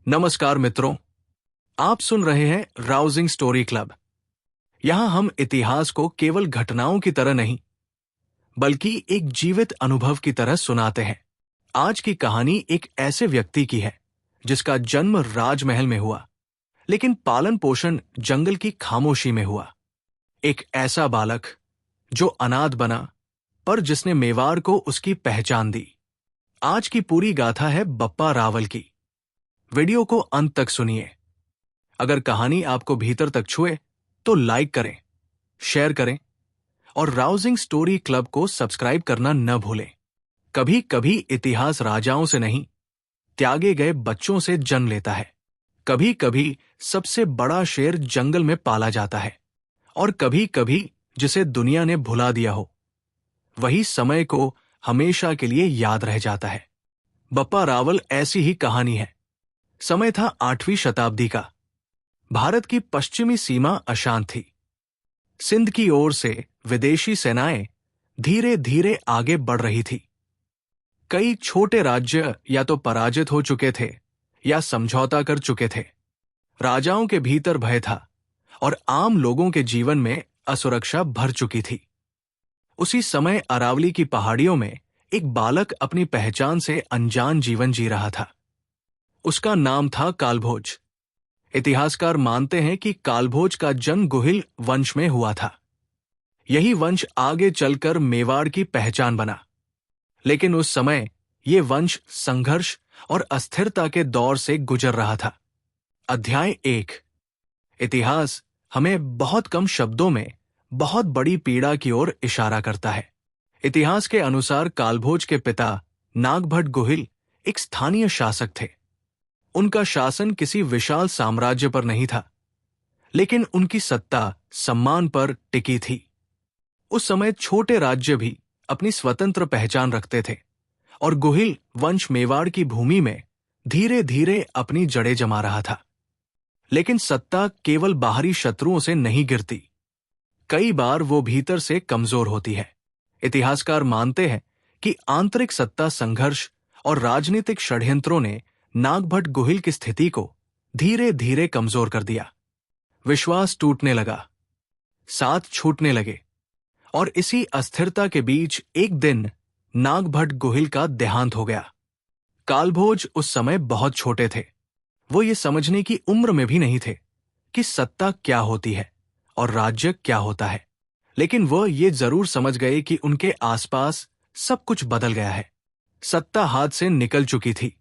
नमस्कार मित्रों, आप सुन रहे हैं राउजिंग स्टोरी क्लब। यहां हम इतिहास को केवल घटनाओं की तरह नहीं, बल्कि एक जीवित अनुभव की तरह सुनाते हैं। आज की कहानी एक ऐसे व्यक्ति की है जिसका जन्म राजमहल में हुआ, लेकिन पालन पोषण जंगल की खामोशी में हुआ। एक ऐसा बालक जो अनाथ बना, पर जिसने मेवाड़ को उसकी पहचान दी। आज की पूरी गाथा है बप्पा रावल की। वीडियो को अंत तक सुनिए। अगर कहानी आपको भीतर तक छुए तो लाइक करें, शेयर करें और राउजिंग स्टोरी क्लब को सब्सक्राइब करना न भूलें। कभी कभी इतिहास राजाओं से नहीं, त्यागे गए बच्चों से जन्म लेता है। कभी कभी सबसे बड़ा शेर जंगल में पाला जाता है, और कभी कभी जिसे दुनिया ने भुला दिया हो, वही समय को हमेशा के लिए याद रह जाता है। बप्पा रावल ऐसी ही कहानी है। समय था 8वीं शताब्दी का। भारत की पश्चिमी सीमा अशांत थी। सिंध की ओर से विदेशी सेनाएं धीरे धीरे आगे बढ़ रही थी। कई छोटे राज्य या तो पराजित हो चुके थे या समझौता कर चुके थे। राजाओं के भीतर भय था और आम लोगों के जीवन में असुरक्षा भर चुकी थी। उसी समय अरावली की पहाड़ियों में एक बालक अपनी पहचान से अनजान जीवन जी रहा था। उसका नाम था कालभोज। इतिहासकार मानते हैं कि कालभोज का जन्म गुहिल वंश में हुआ था। यही वंश आगे चलकर मेवाड़ की पहचान बना। लेकिन उस समय ये वंश संघर्ष और अस्थिरता के दौर से गुजर रहा था। अध्याय 1। इतिहास हमें बहुत कम शब्दों में बहुत बड़ी पीड़ा की ओर इशारा करता है। इतिहास के अनुसार कालभोज के पिता नागभट्ट गुहिल एक स्थानीय शासक थे। उनका शासन किसी विशाल साम्राज्य पर नहीं था, लेकिन उनकी सत्ता सम्मान पर टिकी थी। उस समय छोटे राज्य भी अपनी स्वतंत्र पहचान रखते थे, और गुहिल वंश मेवाड़ की भूमि में धीरे धीरे अपनी जड़ें जमा रहा था। लेकिन सत्ता केवल बाहरी शत्रुओं से नहीं गिरती, कई बार वो भीतर से कमजोर होती है। इतिहासकार मानते हैं कि आंतरिक सत्ता संघर्ष और राजनीतिक षड्यंत्रों ने नागभट्ट गुहिल की स्थिति को धीरे धीरे कमजोर कर दिया। विश्वास टूटने लगा, साथ छूटने लगे, और इसी अस्थिरता के बीच एक दिन नागभट्ट गुहिल का देहांत हो गया। कालभोज उस समय बहुत छोटे थे। वो ये समझने की उम्र में भी नहीं थे कि सत्ता क्या होती है और राज्य क्या होता है। लेकिन वो ये जरूर समझ गए कि उनके आसपास सब कुछ बदल गया है। सत्ता हाथ से निकल चुकी थी।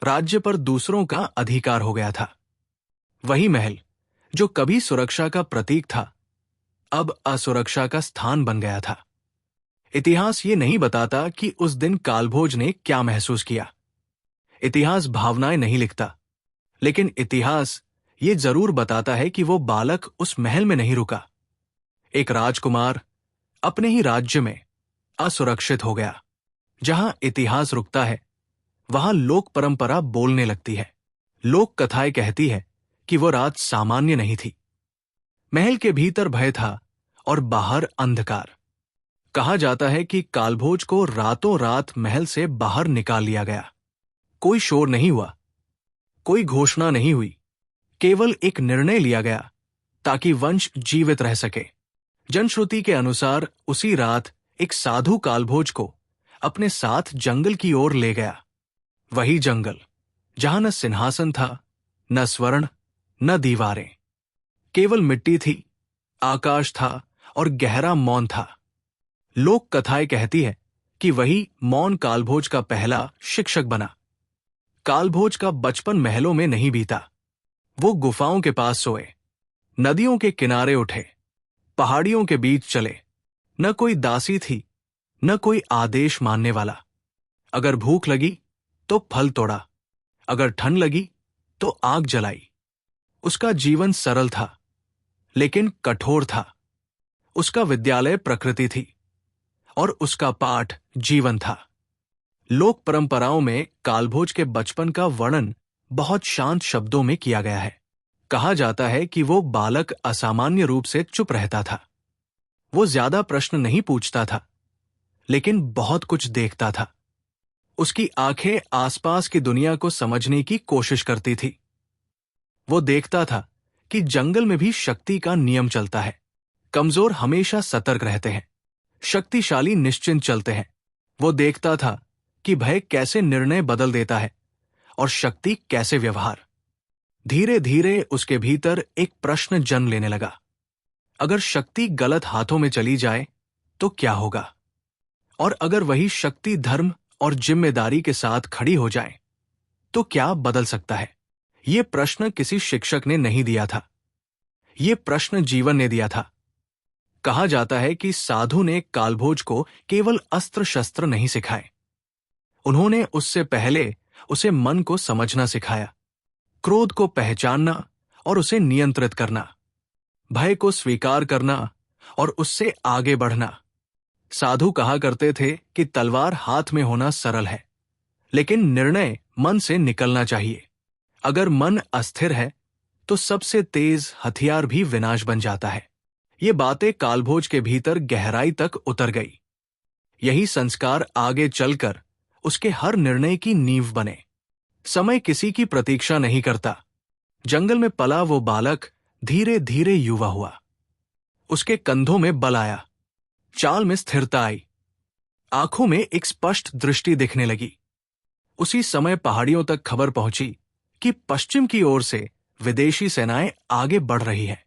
राज्य पर दूसरों का अधिकार हो गया था। वही महल जो कभी सुरक्षा का प्रतीक था, अब असुरक्षा का स्थान बन गया था। इतिहास ये नहीं बताता कि उस दिन कालभोज ने क्या महसूस किया। इतिहास भावनाएं नहीं लिखता, लेकिन इतिहास ये जरूर बताता है कि वो बालक उस महल में नहीं रुका। एक राजकुमार अपने ही राज्य में असुरक्षित हो गया। जहां इतिहास रुकता है, वहां लोक परंपरा बोलने लगती है। लोक कथाएं कहती है कि वो रात सामान्य नहीं थी। महल के भीतर भय था और बाहर अंधकार। कहा जाता है कि कालभोज को रातों रात महल से बाहर निकाल लिया गया। कोई शोर नहीं हुआ, कोई घोषणा नहीं हुई, केवल एक निर्णय लिया गया ताकि वंश जीवित रह सके। जनश्रुति के अनुसार उसी रात एक साधु कालभोज को अपने साथ जंगल की ओर ले गया। वही जंगल जहां न सिंहासन था, न स्वर्ण, न दीवारें, केवल मिट्टी थी, आकाश था और गहरा मौन था। लोक कथाएं कहती है कि वही मौन कालभोज का पहला शिक्षक बना। कालभोज का बचपन महलों में नहीं बीता। वो गुफाओं के पास सोए, नदियों के किनारे उठे, पहाड़ियों के बीच चले। न कोई दासी थी, न कोई आदेश मानने वाला। अगर भूख लगी तो फल तोड़ा, अगर ठंड लगी तो आग जलाई। उसका जीवन सरल था, लेकिन कठोर था। उसका विद्यालय प्रकृति थी और उसका पाठ जीवन था। लोक परंपराओं में कालभोज के बचपन का वर्णन बहुत शांत शब्दों में किया गया है। कहा जाता है कि वो बालक असामान्य रूप से चुप रहता था। वो ज्यादा प्रश्न नहीं पूछता था, लेकिन बहुत कुछ देखता था। उसकी आंखें आसपास की दुनिया को समझने की कोशिश करती थी। वो देखता था कि जंगल में भी शक्ति का नियम चलता है। कमजोर हमेशा सतर्क रहते हैं, शक्तिशाली निश्चिंत चलते हैं। वो देखता था कि भय कैसे निर्णय बदल देता है और शक्ति कैसे व्यवहार। धीरे धीरे उसके भीतर एक प्रश्न जन्म लेने लगा। अगर शक्ति गलत हाथों में चली जाए तो क्या होगा? और अगर वही शक्ति धर्म और जिम्मेदारी के साथ खड़ी हो जाए तो क्या बदल सकता है? ये प्रश्न किसी शिक्षक ने नहीं दिया था, ये प्रश्न जीवन ने दिया था। कहा जाता है कि साधु ने कालभोज को केवल अस्त्र शस्त्र नहीं सिखाए, उन्होंने उससे पहले उसे मन को समझना सिखाया, क्रोध को पहचानना और उसे नियंत्रित करना, भय को स्वीकार करना और उससे आगे बढ़ना। साधु कहा करते थे कि तलवार हाथ में होना सरल है, लेकिन निर्णय मन से निकलना चाहिए। अगर मन अस्थिर है तो सबसे तेज हथियार भी विनाश बन जाता है। ये बातें कालभोज के भीतर गहराई तक उतर गई। यही संस्कार आगे चलकर उसके हर निर्णय की नींव बने। समय किसी की प्रतीक्षा नहीं करता। जंगल में पला वो बालक धीरे धीरे युवा हुआ। उसके कंधों में बल आया, चाल में स्थिरता आई, आंखों में एक स्पष्ट दृष्टि दिखने लगी। उसी समय पहाड़ियों तक खबर पहुंची कि पश्चिम की ओर से विदेशी सेनाएं आगे बढ़ रही हैं।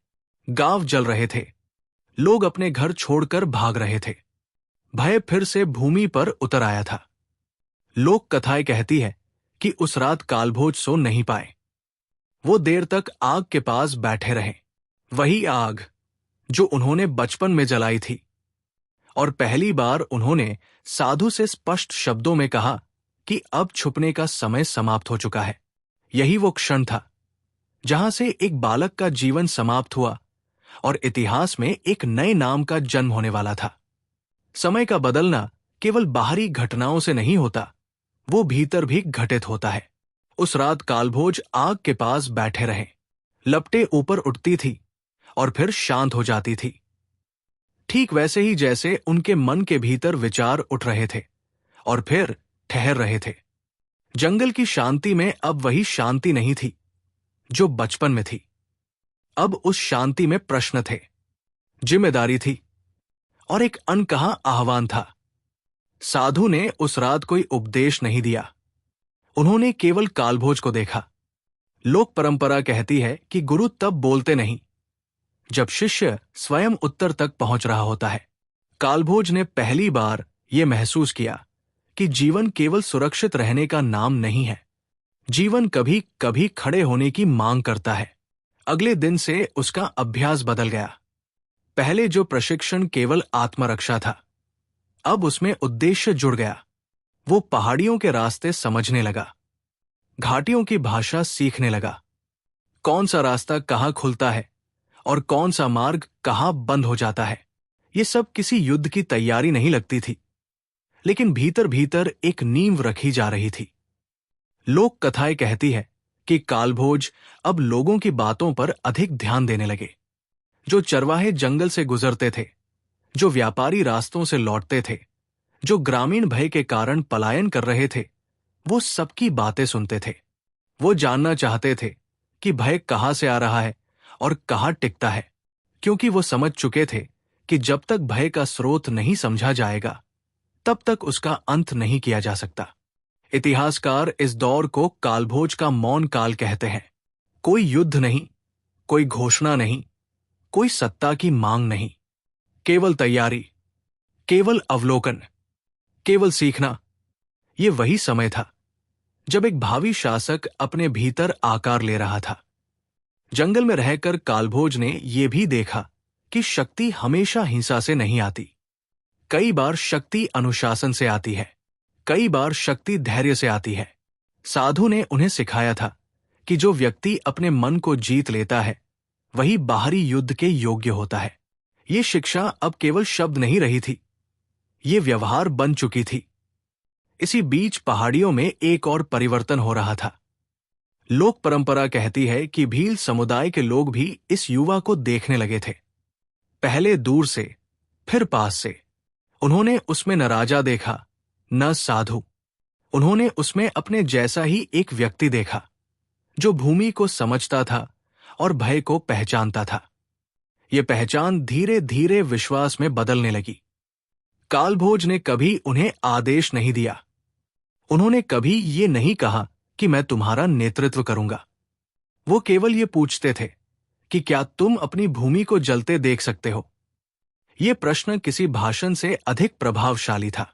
गांव जल रहे थे, लोग अपने घर छोड़कर भाग रहे थे। भय फिर से भूमि पर उतर आया था। लोक कथाएं कहती है कि उस रात कालभोज सो नहीं पाए। वो देर तक आग के पास बैठे रहे, वही आग जो उन्होंने बचपन में जलाई थी। और पहली बार उन्होंने साधु से स्पष्ट शब्दों में कहा कि अब छुपने का समय समाप्त हो चुका है। यही वो क्षण था जहां से एक बालक का जीवन समाप्त हुआ और इतिहास में एक नए नाम का जन्म होने वाला था। समय का बदलना केवल बाहरी घटनाओं से नहीं होता, वो भीतर भी घटित होता है। उस रात कालभोज आग के पास बैठे रहे। लपटें ऊपर उठती थी और फिर शांत हो जाती थी, ठीक वैसे ही जैसे उनके मन के भीतर विचार उठ रहे थे और फिर ठहर रहे थे। जंगल की शांति में अब वही शांति नहीं थी जो बचपन में थी। अब उस शांति में प्रश्न थे, जिम्मेदारी थी और एक अनकहा आह्वान था। साधु ने उस रात कोई उपदेश नहीं दिया, उन्होंने केवल कालभोज को देखा। लोक परंपरा कहती है कि गुरु तब बोलते नहीं जब शिष्य स्वयं उत्तर तक पहुंच रहा होता है। कालभोज ने पहली बार यह महसूस किया कि जीवन केवल सुरक्षित रहने का नाम नहीं है। जीवन कभी कभी खड़े होने की मांग करता है। अगले दिन से उसका अभ्यास बदल गया। पहले जो प्रशिक्षण केवल आत्मरक्षा था, अब उसमें उद्देश्य जुड़ गया। वो पहाड़ियों के रास्ते समझने लगा, घाटियों की भाषा सीखने लगा, कौन सा रास्ता कहाँ खुलता है और कौन सा मार्ग कहाँ बंद हो जाता है। ये सब किसी युद्ध की तैयारी नहीं लगती थी, लेकिन भीतर भीतर एक नींव रखी जा रही थी। लोक कथाएं कहती है कि कालभोज अब लोगों की बातों पर अधिक ध्यान देने लगे। जो चरवाहे जंगल से गुजरते थे, जो व्यापारी रास्तों से लौटते थे, जो ग्रामीण भय के कारण पलायन कर रहे थे, वो सबकी बातें सुनते थे। वो जानना चाहते थे कि भय कहाँ से आ रहा है और कहाँ टिकता है, क्योंकि वो समझ चुके थे कि जब तक भय का स्रोत नहीं समझा जाएगा तब तक उसका अंत नहीं किया जा सकता। इतिहासकार इस दौर को कालभोज का मौन काल कहते हैं। कोई युद्ध नहीं, कोई घोषणा नहीं, कोई सत्ता की मांग नहीं, केवल तैयारी, केवल अवलोकन, केवल सीखना। ये वही समय था जब एक भावी शासक अपने भीतर आकार ले रहा था। जंगल में रहकर कालभोज ने यह भी देखा कि शक्ति हमेशा हिंसा से नहीं आती। कई बार शक्ति अनुशासन से आती है, कई बार शक्ति धैर्य से आती है। साधु ने उन्हें सिखाया था कि जो व्यक्ति अपने मन को जीत लेता है वही बाहरी युद्ध के योग्य होता है। ये शिक्षा अब केवल शब्द नहीं रही थी, ये व्यवहार बन चुकी थी। इसी बीच पहाड़ियों में एक और परिवर्तन हो रहा था। लोक परंपरा कहती है कि भील समुदाय के लोग भी इस युवा को देखने लगे थे। पहले दूर से, फिर पास से। उन्होंने उसमें न राजा देखा, न साधु। उन्होंने उसमें अपने जैसा ही एक व्यक्ति देखा, जो भूमि को समझता था और भय को पहचानता था। ये पहचान धीरे धीरे विश्वास में बदलने लगी। कालभोज ने कभी उन्हें आदेश नहीं दिया। उन्होंने कभी ये नहीं कहा कि मैं तुम्हारा नेतृत्व करूंगा। वो केवल ये पूछते थे कि क्या तुम अपनी भूमि को जलते देख सकते हो। ये प्रश्न किसी भाषण से अधिक प्रभावशाली था,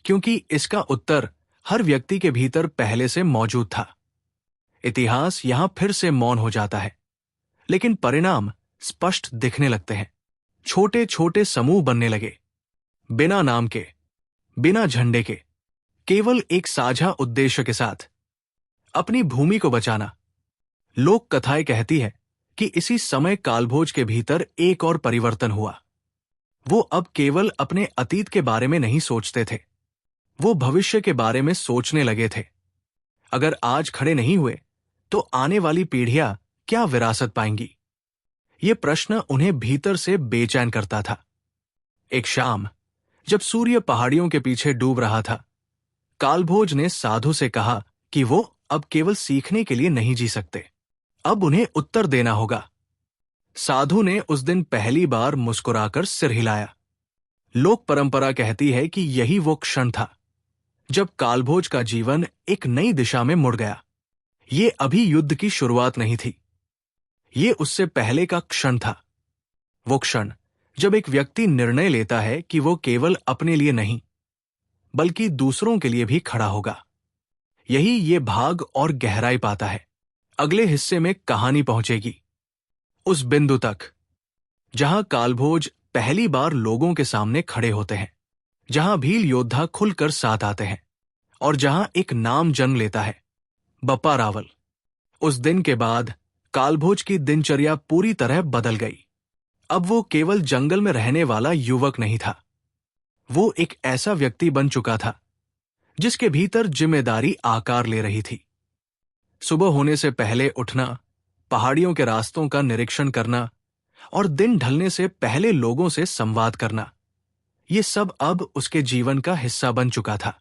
क्योंकि इसका उत्तर हर व्यक्ति के भीतर पहले से मौजूद था। इतिहास यहां फिर से मौन हो जाता है, लेकिन परिणाम स्पष्ट दिखने लगते हैं। छोटे छोटे समूह बनने लगे, बिना नाम के, बिना झंडे के, केवल एक साझा उद्देश्य के साथ, अपनी भूमि को बचाना। लोक कथाएं कहती है कि इसी समय कालभोज के भीतर एक और परिवर्तन हुआ। वो अब केवल अपने अतीत के बारे में नहीं सोचते थे, वो भविष्य के बारे में सोचने लगे थे। अगर आज खड़े नहीं हुए तो आने वाली पीढ़ियां क्या विरासत पाएंगी? ये प्रश्न उन्हें भीतर से बेचैन करता था। एक शाम, जब सूर्य पहाड़ियों के पीछे डूब रहा था, कालभोज ने साधु से कहा कि वो अब केवल सीखने के लिए नहीं जी सकते, अब उन्हें उत्तर देना होगा। साधु ने उस दिन पहली बार मुस्कुराकर सिर हिलाया। लोक परंपरा कहती है कि यही वो क्षण था जब कालभोज का जीवन एक नई दिशा में मुड़ गया। ये अभी युद्ध की शुरुआत नहीं थी, ये उससे पहले का क्षण था। वो क्षण जब एक व्यक्ति निर्णय लेता है कि वो केवल अपने लिए नहीं, बल्कि दूसरों के लिए भी खड़ा होगा। यही ये भाग और गहराई पाता है। अगले हिस्से में कहानी पहुंचेगी उस बिंदु तक जहां कालभोज पहली बार लोगों के सामने खड़े होते हैं, जहां भील योद्धा खुलकर साथ आते हैं और जहां एक नाम जन्म लेता है, बप्पा रावल। उस दिन के बाद कालभोज की दिनचर्या पूरी तरह बदल गई। अब वो केवल जंगल में रहने वाला युवक नहीं था, वो एक ऐसा व्यक्ति बन चुका था जिसके भीतर जिम्मेदारी आकार ले रही थी। सुबह होने से पहले उठना, पहाड़ियों के रास्तों का निरीक्षण करना और दिन ढलने से पहले लोगों से संवाद करना, ये सब अब उसके जीवन का हिस्सा बन चुका था।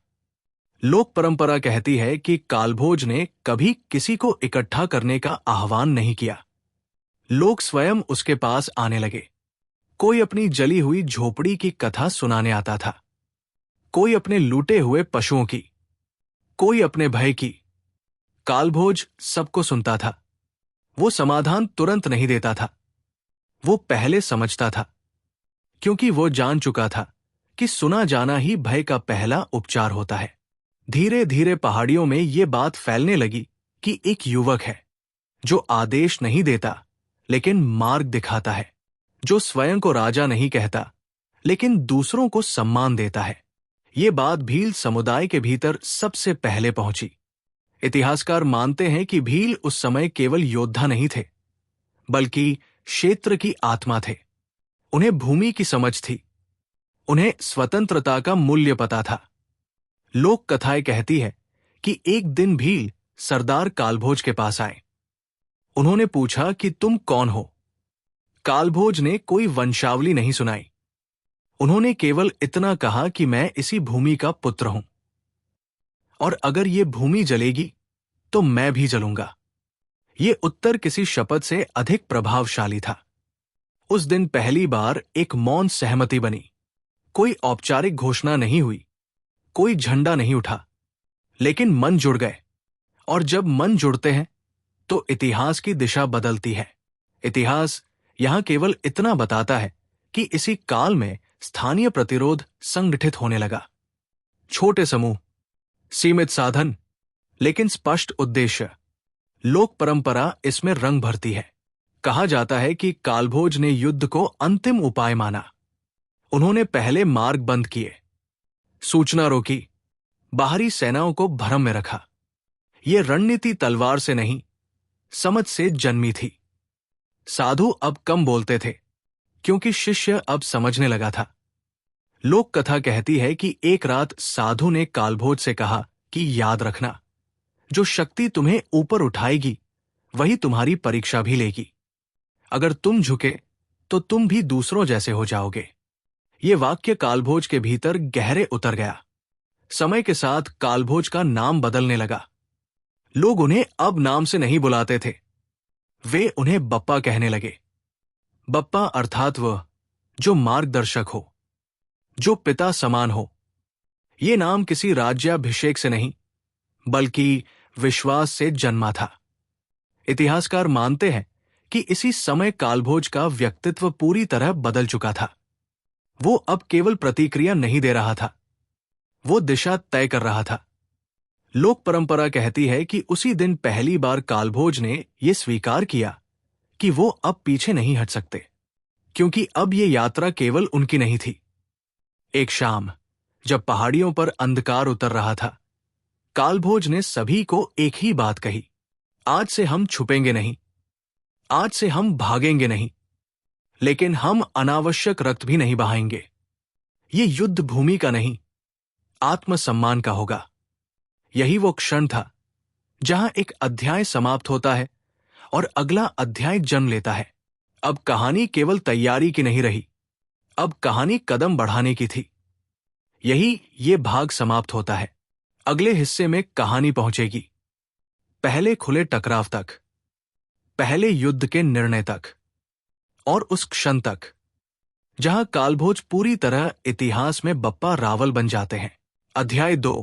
लोक परंपरा कहती है कि कालभोज ने कभी किसी को इकट्ठा करने का आह्वान नहीं किया। लोग स्वयं उसके पास आने लगे। कोई अपनी जली हुई झोपड़ी की कथा सुनाने आता था, कोई अपने लूटे हुए पशुओं की, कोई अपने भय की। कालभोज सबको सुनता था। वो समाधान तुरंत नहीं देता था, वो पहले समझता था, क्योंकि वो जान चुका था कि सुना जाना ही भय का पहला उपचार होता है। धीरे धीरे पहाड़ियों में ये बात फैलने लगी कि एक युवक है जो आदेश नहीं देता लेकिन मार्ग दिखाता है, जो स्वयं को राजा नहीं कहता लेकिन दूसरों को सम्मान देता है। ये बात भील समुदाय के भीतर सबसे पहले पहुंची। इतिहासकार मानते हैं कि भील उस समय केवल योद्धा नहीं थे, बल्कि क्षेत्र की आत्मा थे। उन्हें भूमि की समझ थी, उन्हें स्वतंत्रता का मूल्य पता था। लोक कथाएं कहती है कि एक दिन भील सरदार कालभोज के पास आए। उन्होंने पूछा कि तुम कौन हो? कालभोज ने कोई वंशावली नहीं सुनाई। उन्होंने केवल इतना कहा कि मैं इसी भूमि का पुत्र हूं, और अगर ये भूमि जलेगी तो मैं भी जलूंगा। ये उत्तर किसी शपथ से अधिक प्रभावशाली था। उस दिन पहली बार एक मौन सहमति बनी। कोई औपचारिक घोषणा नहीं हुई, कोई झंडा नहीं उठा, लेकिन मन जुड़ गए। और जब मन जुड़ते हैं तो इतिहास की दिशा बदलती है। इतिहास यहां केवल इतना बताता है कि इसी काल में स्थानीय प्रतिरोध संगठित होने लगा। छोटे समूह, सीमित साधन, लेकिन स्पष्ट उद्देश्य। लोक परंपरा इसमें रंग भरती है। कहा जाता है कि कालभोज ने युद्ध को अंतिम उपाय माना। उन्होंने पहले मार्ग बंद किए, सूचना रोकी, बाहरी सेनाओं को भ्रम में रखा। यह रणनीति तलवार से नहीं, समझ से जन्मी थी। साधु अब कम बोलते थे, क्योंकि शिष्य अब समझने लगा था। लोक कथा कहती है कि एक रात साधु ने कालभोज से कहा कि याद रखना, जो शक्ति तुम्हें ऊपर उठाएगी वही तुम्हारी परीक्षा भी लेगी। अगर तुम झुके तो तुम भी दूसरों जैसे हो जाओगे। ये वाक्य कालभोज के भीतर गहरे उतर गया। समय के साथ कालभोज का नाम बदलने लगा। लोग उन्हें अब नाम से नहीं बुलाते थे, वे उन्हें बप्पा कहने लगे। बप्पा अर्थात वह जो मार्गदर्शक हो, जो पिता समान हो। ये नाम किसी राज्याभिषेक से नहीं, बल्कि विश्वास से जन्मा था। इतिहासकार मानते हैं कि इसी समय कालभोज का व्यक्तित्व पूरी तरह बदल चुका था। वो अब केवल प्रतिक्रिया नहीं दे रहा था, वो दिशा तय कर रहा था। लोक परंपरा कहती है कि उसी दिन पहली बार कालभोज ने यह स्वीकार किया कि वो अब पीछे नहीं हट सकते, क्योंकि अब ये यात्रा केवल उनकी नहीं थी। एक शाम जब पहाड़ियों पर अंधकार उतर रहा था, कालभोज ने सभी को एक ही बात कही, आज से हम छुपेंगे नहीं, आज से हम भागेंगे नहीं, लेकिन हम अनावश्यक रक्त भी नहीं बहाएंगे। ये युद्ध भूमि का नहीं, आत्मसम्मान का होगा। यही वो क्षण था जहां एक अध्याय समाप्त होता है और अगला अध्याय जन्म लेता है। अब कहानी केवल तैयारी की नहीं रही, अब कहानी कदम बढ़ाने की थी। यही ये भाग समाप्त होता है। अगले हिस्से में कहानी पहुंचेगी पहले खुले टकराव तक, पहले युद्ध के निर्णय तक, और उस क्षण तक जहां कालभोज पूरी तरह इतिहास में बप्पा रावल बन जाते हैं। अध्याय 2,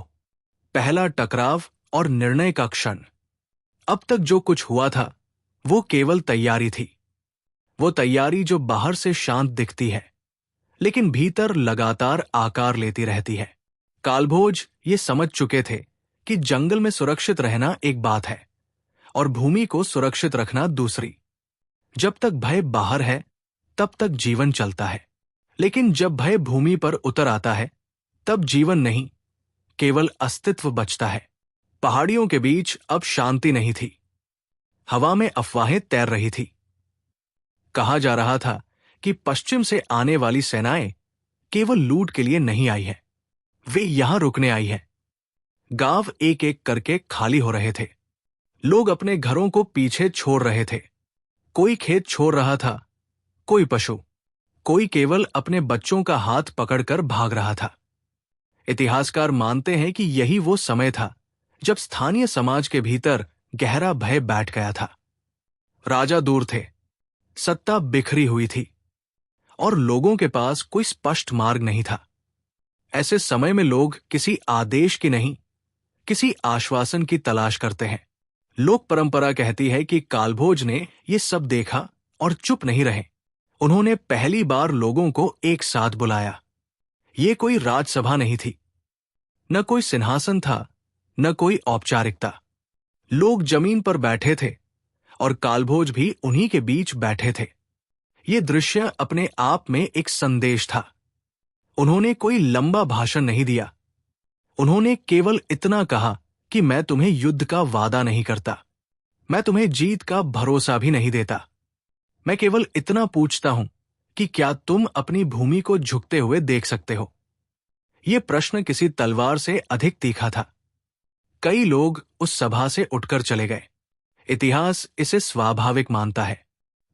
पहला टकराव और निर्णय का क्षण। अब तक जो कुछ हुआ था वो केवल तैयारी थी। वो तैयारी जो बाहर से शांत दिखती है, लेकिन भीतर लगातार आकार लेती रहती है। कालभोज ये समझ चुके थे कि जंगल में सुरक्षित रहना एक बात है और भूमि को सुरक्षित रखना दूसरी। जब तक भय बाहर है तब तक जीवन चलता है, लेकिन जब भय भूमि पर उतर आता है तब जीवन नहीं, केवल अस्तित्व बचता है। पहाड़ियों के बीच अब शांति नहीं थी, हवा में अफवाहें तैर रही थी। कहा जा रहा था कि पश्चिम से आने वाली सेनाएं केवल लूट के लिए नहीं आई है, वे यहां रुकने आई है। गांव एक एक करके खाली हो रहे थे, लोग अपने घरों को पीछे छोड़ रहे थे। कोई खेत छोड़ रहा था, कोई पशु, कोई केवल अपने बच्चों का हाथ पकड़कर भाग रहा था। इतिहासकार मानते हैं कि यही वो समय था जब स्थानीय समाज के भीतर गहरा भय बैठ गया था। राजा दूर थे, सत्ता बिखरी हुई थी और लोगों के पास कोई स्पष्ट मार्ग नहीं था। ऐसे समय में लोग किसी आदेश की नहीं, किसी आश्वासन की तलाश करते हैं। लोक परंपरा कहती है कि कालभोज ने ये सब देखा और चुप नहीं रहे। उन्होंने पहली बार लोगों को एक साथ बुलाया। ये कोई राजसभा नहीं थी, न कोई सिंहासन था, न कोई औपचारिकता। लोग जमीन पर बैठे थे और कालभोज भी उन्हीं के बीच बैठे थे। ये दृश्य अपने आप में एक संदेश था। उन्होंने कोई लंबा भाषण नहीं दिया, उन्होंने केवल इतना कहा कि मैं तुम्हें युद्ध का वादा नहीं करता, मैं तुम्हें जीत का भरोसा भी नहीं देता। मैं केवल इतना पूछता हूं कि क्या तुम अपनी भूमि को झुकते हुए देख सकते हो। यह प्रश्न किसी तलवार से अधिक तीखा था। कई लोग उस सभा से उठकर चले गए। इतिहास इसे स्वाभाविक मानता है।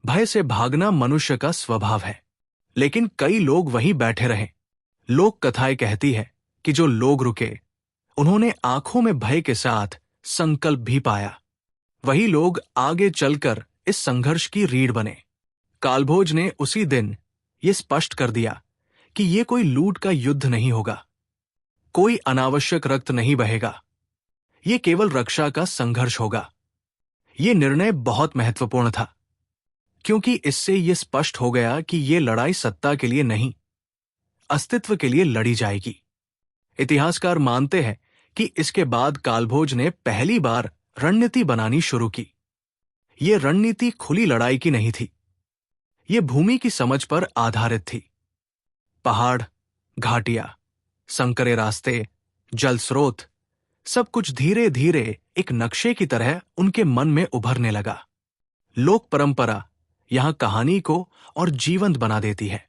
भय से भागना मनुष्य का स्वभाव है, लेकिन कई लोग वहीं बैठे रहे। लोक कथाएं कहती है कि जो लोग रुके उन्होंने आंखों में भय के साथ संकल्प भी पाया। वही लोग आगे चलकर इस संघर्ष की रीढ़ बने। कालभोज ने उसी दिन ये स्पष्ट कर दिया कि ये कोई लूट का युद्ध नहीं होगा, कोई अनावश्यक रक्त नहीं बहेगा, ये केवल रक्षा का संघर्ष होगा। ये निर्णय बहुत महत्वपूर्ण था, क्योंकि इससे यह स्पष्ट हो गया कि ये लड़ाई सत्ता के लिए नहीं, अस्तित्व के लिए लड़ी जाएगी। इतिहासकार मानते हैं कि इसके बाद कालभोज ने पहली बार रणनीति बनानी शुरू की। ये रणनीति खुली लड़ाई की नहीं थी, ये भूमि की समझ पर आधारित थी। पहाड़, घाटियां, संकरे रास्ते, जल स्रोत, सब कुछ धीरे धीरे एक नक्शे की तरह उनके मन में उभरने लगा। लोक परंपरा यहां कहानी को और जीवंत बना देती है।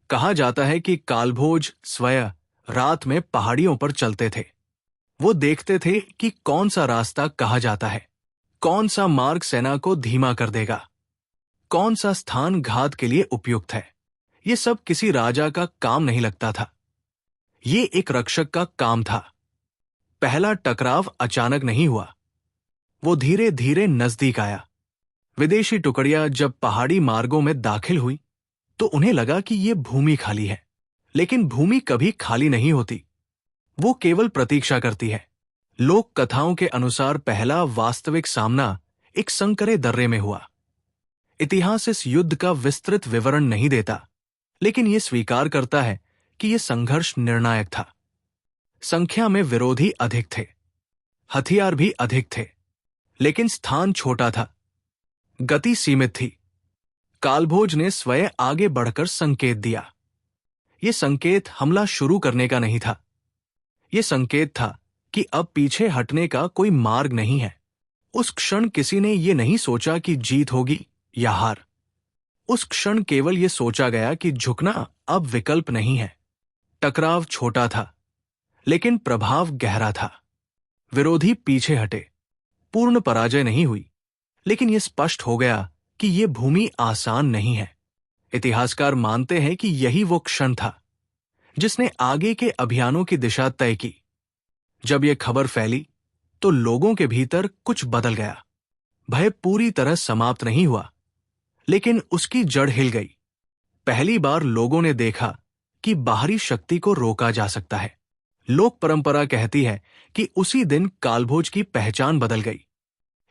कहा जाता है कि कालभोज स्वयं रात में पहाड़ियों पर चलते थे। वो देखते थे कि कौन सा रास्ता कहा जाता है, कौन सा मार्ग सेना को धीमा कर देगा, कौन सा स्थान घात के लिए उपयुक्त है। ये सब किसी राजा का काम नहीं लगता था, ये एक रक्षक का काम था। पहला टकराव अचानक नहीं हुआ, वो धीरे धीरे नजदीक आया। विदेशी टुकड़ियां जब पहाड़ी मार्गों में दाखिल हुई तो उन्हें लगा कि ये भूमि खाली है, लेकिन भूमि कभी खाली नहीं होती, वो केवल प्रतीक्षा करती है। लोक कथाओं के अनुसार पहला वास्तविक सामना एक संकरे दर्रे में हुआ। इतिहास इस युद्ध का विस्तृत विवरण नहीं देता, लेकिन यह स्वीकार करता है कि यह संघर्ष निर्णायक था। संख्या में विरोधी अधिक थे, हथियार भी अधिक थे, लेकिन स्थान छोटा था, गति सीमित थी। कालभोज ने स्वयं आगे बढ़कर संकेत दिया। यह संकेत हमला शुरू करने का नहीं था, यह संकेत था कि अब पीछे हटने का कोई मार्ग नहीं है। उस क्षण किसी ने यह नहीं सोचा कि जीत होगी या हार। उस क्षण केवल यह सोचा गया कि झुकना अब विकल्प नहीं है। टकराव छोटा था, लेकिन प्रभाव गहरा था। विरोधी पीछे हटे, पूर्ण पराजय नहीं हुई, लेकिन यह स्पष्ट हो गया कि यह भूमि आसान नहीं है। इतिहासकार मानते हैं कि यही वो क्षण था जिसने आगे के अभियानों की दिशा तय की। जब यह खबर फैली तो लोगों के भीतर कुछ बदल गया। भय पूरी तरह समाप्त नहीं हुआ, लेकिन उसकी जड़ हिल गई। पहली बार लोगों ने देखा कि बाहरी शक्ति को रोका जा सकता है। लोक परंपरा कहती है कि उसी दिन कालभोज की पहचान बदल गई।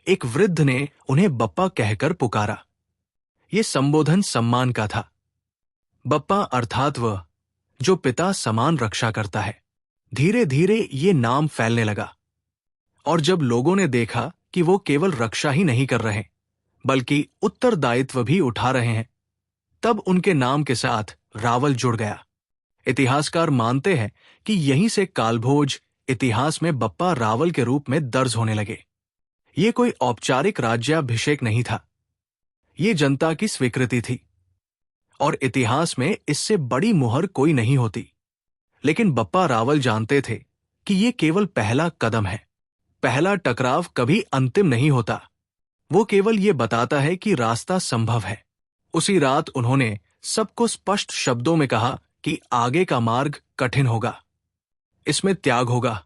एक वृद्ध ने उन्हें बप्पा कहकर पुकारा। यह संबोधन सम्मान का था। बप्पा अर्थात वह जो पिता समान रक्षा करता है। धीरे धीरे ये नाम फैलने लगा, और जब लोगों ने देखा कि वो केवल रक्षा ही नहीं कर रहे बल्कि उत्तरदायित्व भी उठा रहे हैं, तब उनके नाम के साथ रावल जुड़ गया। इतिहासकार मानते हैं कि यहीं से कालभोज इतिहास में बप्पा रावल के रूप में दर्ज होने लगे। ये कोई औपचारिक राज्याभिषेक नहीं था, ये जनता की स्वीकृति थी, और इतिहास में इससे बड़ी मुहर कोई नहीं होती। लेकिन बप्पा रावल जानते थे कि ये केवल पहला कदम है। पहला टकराव कभी अंतिम नहीं होता, वो केवल ये बताता है कि रास्ता संभव है। उसी रात उन्होंने सबको स्पष्ट शब्दों में कहा कि आगे का मार्ग कठिन होगा, इसमें त्याग होगा,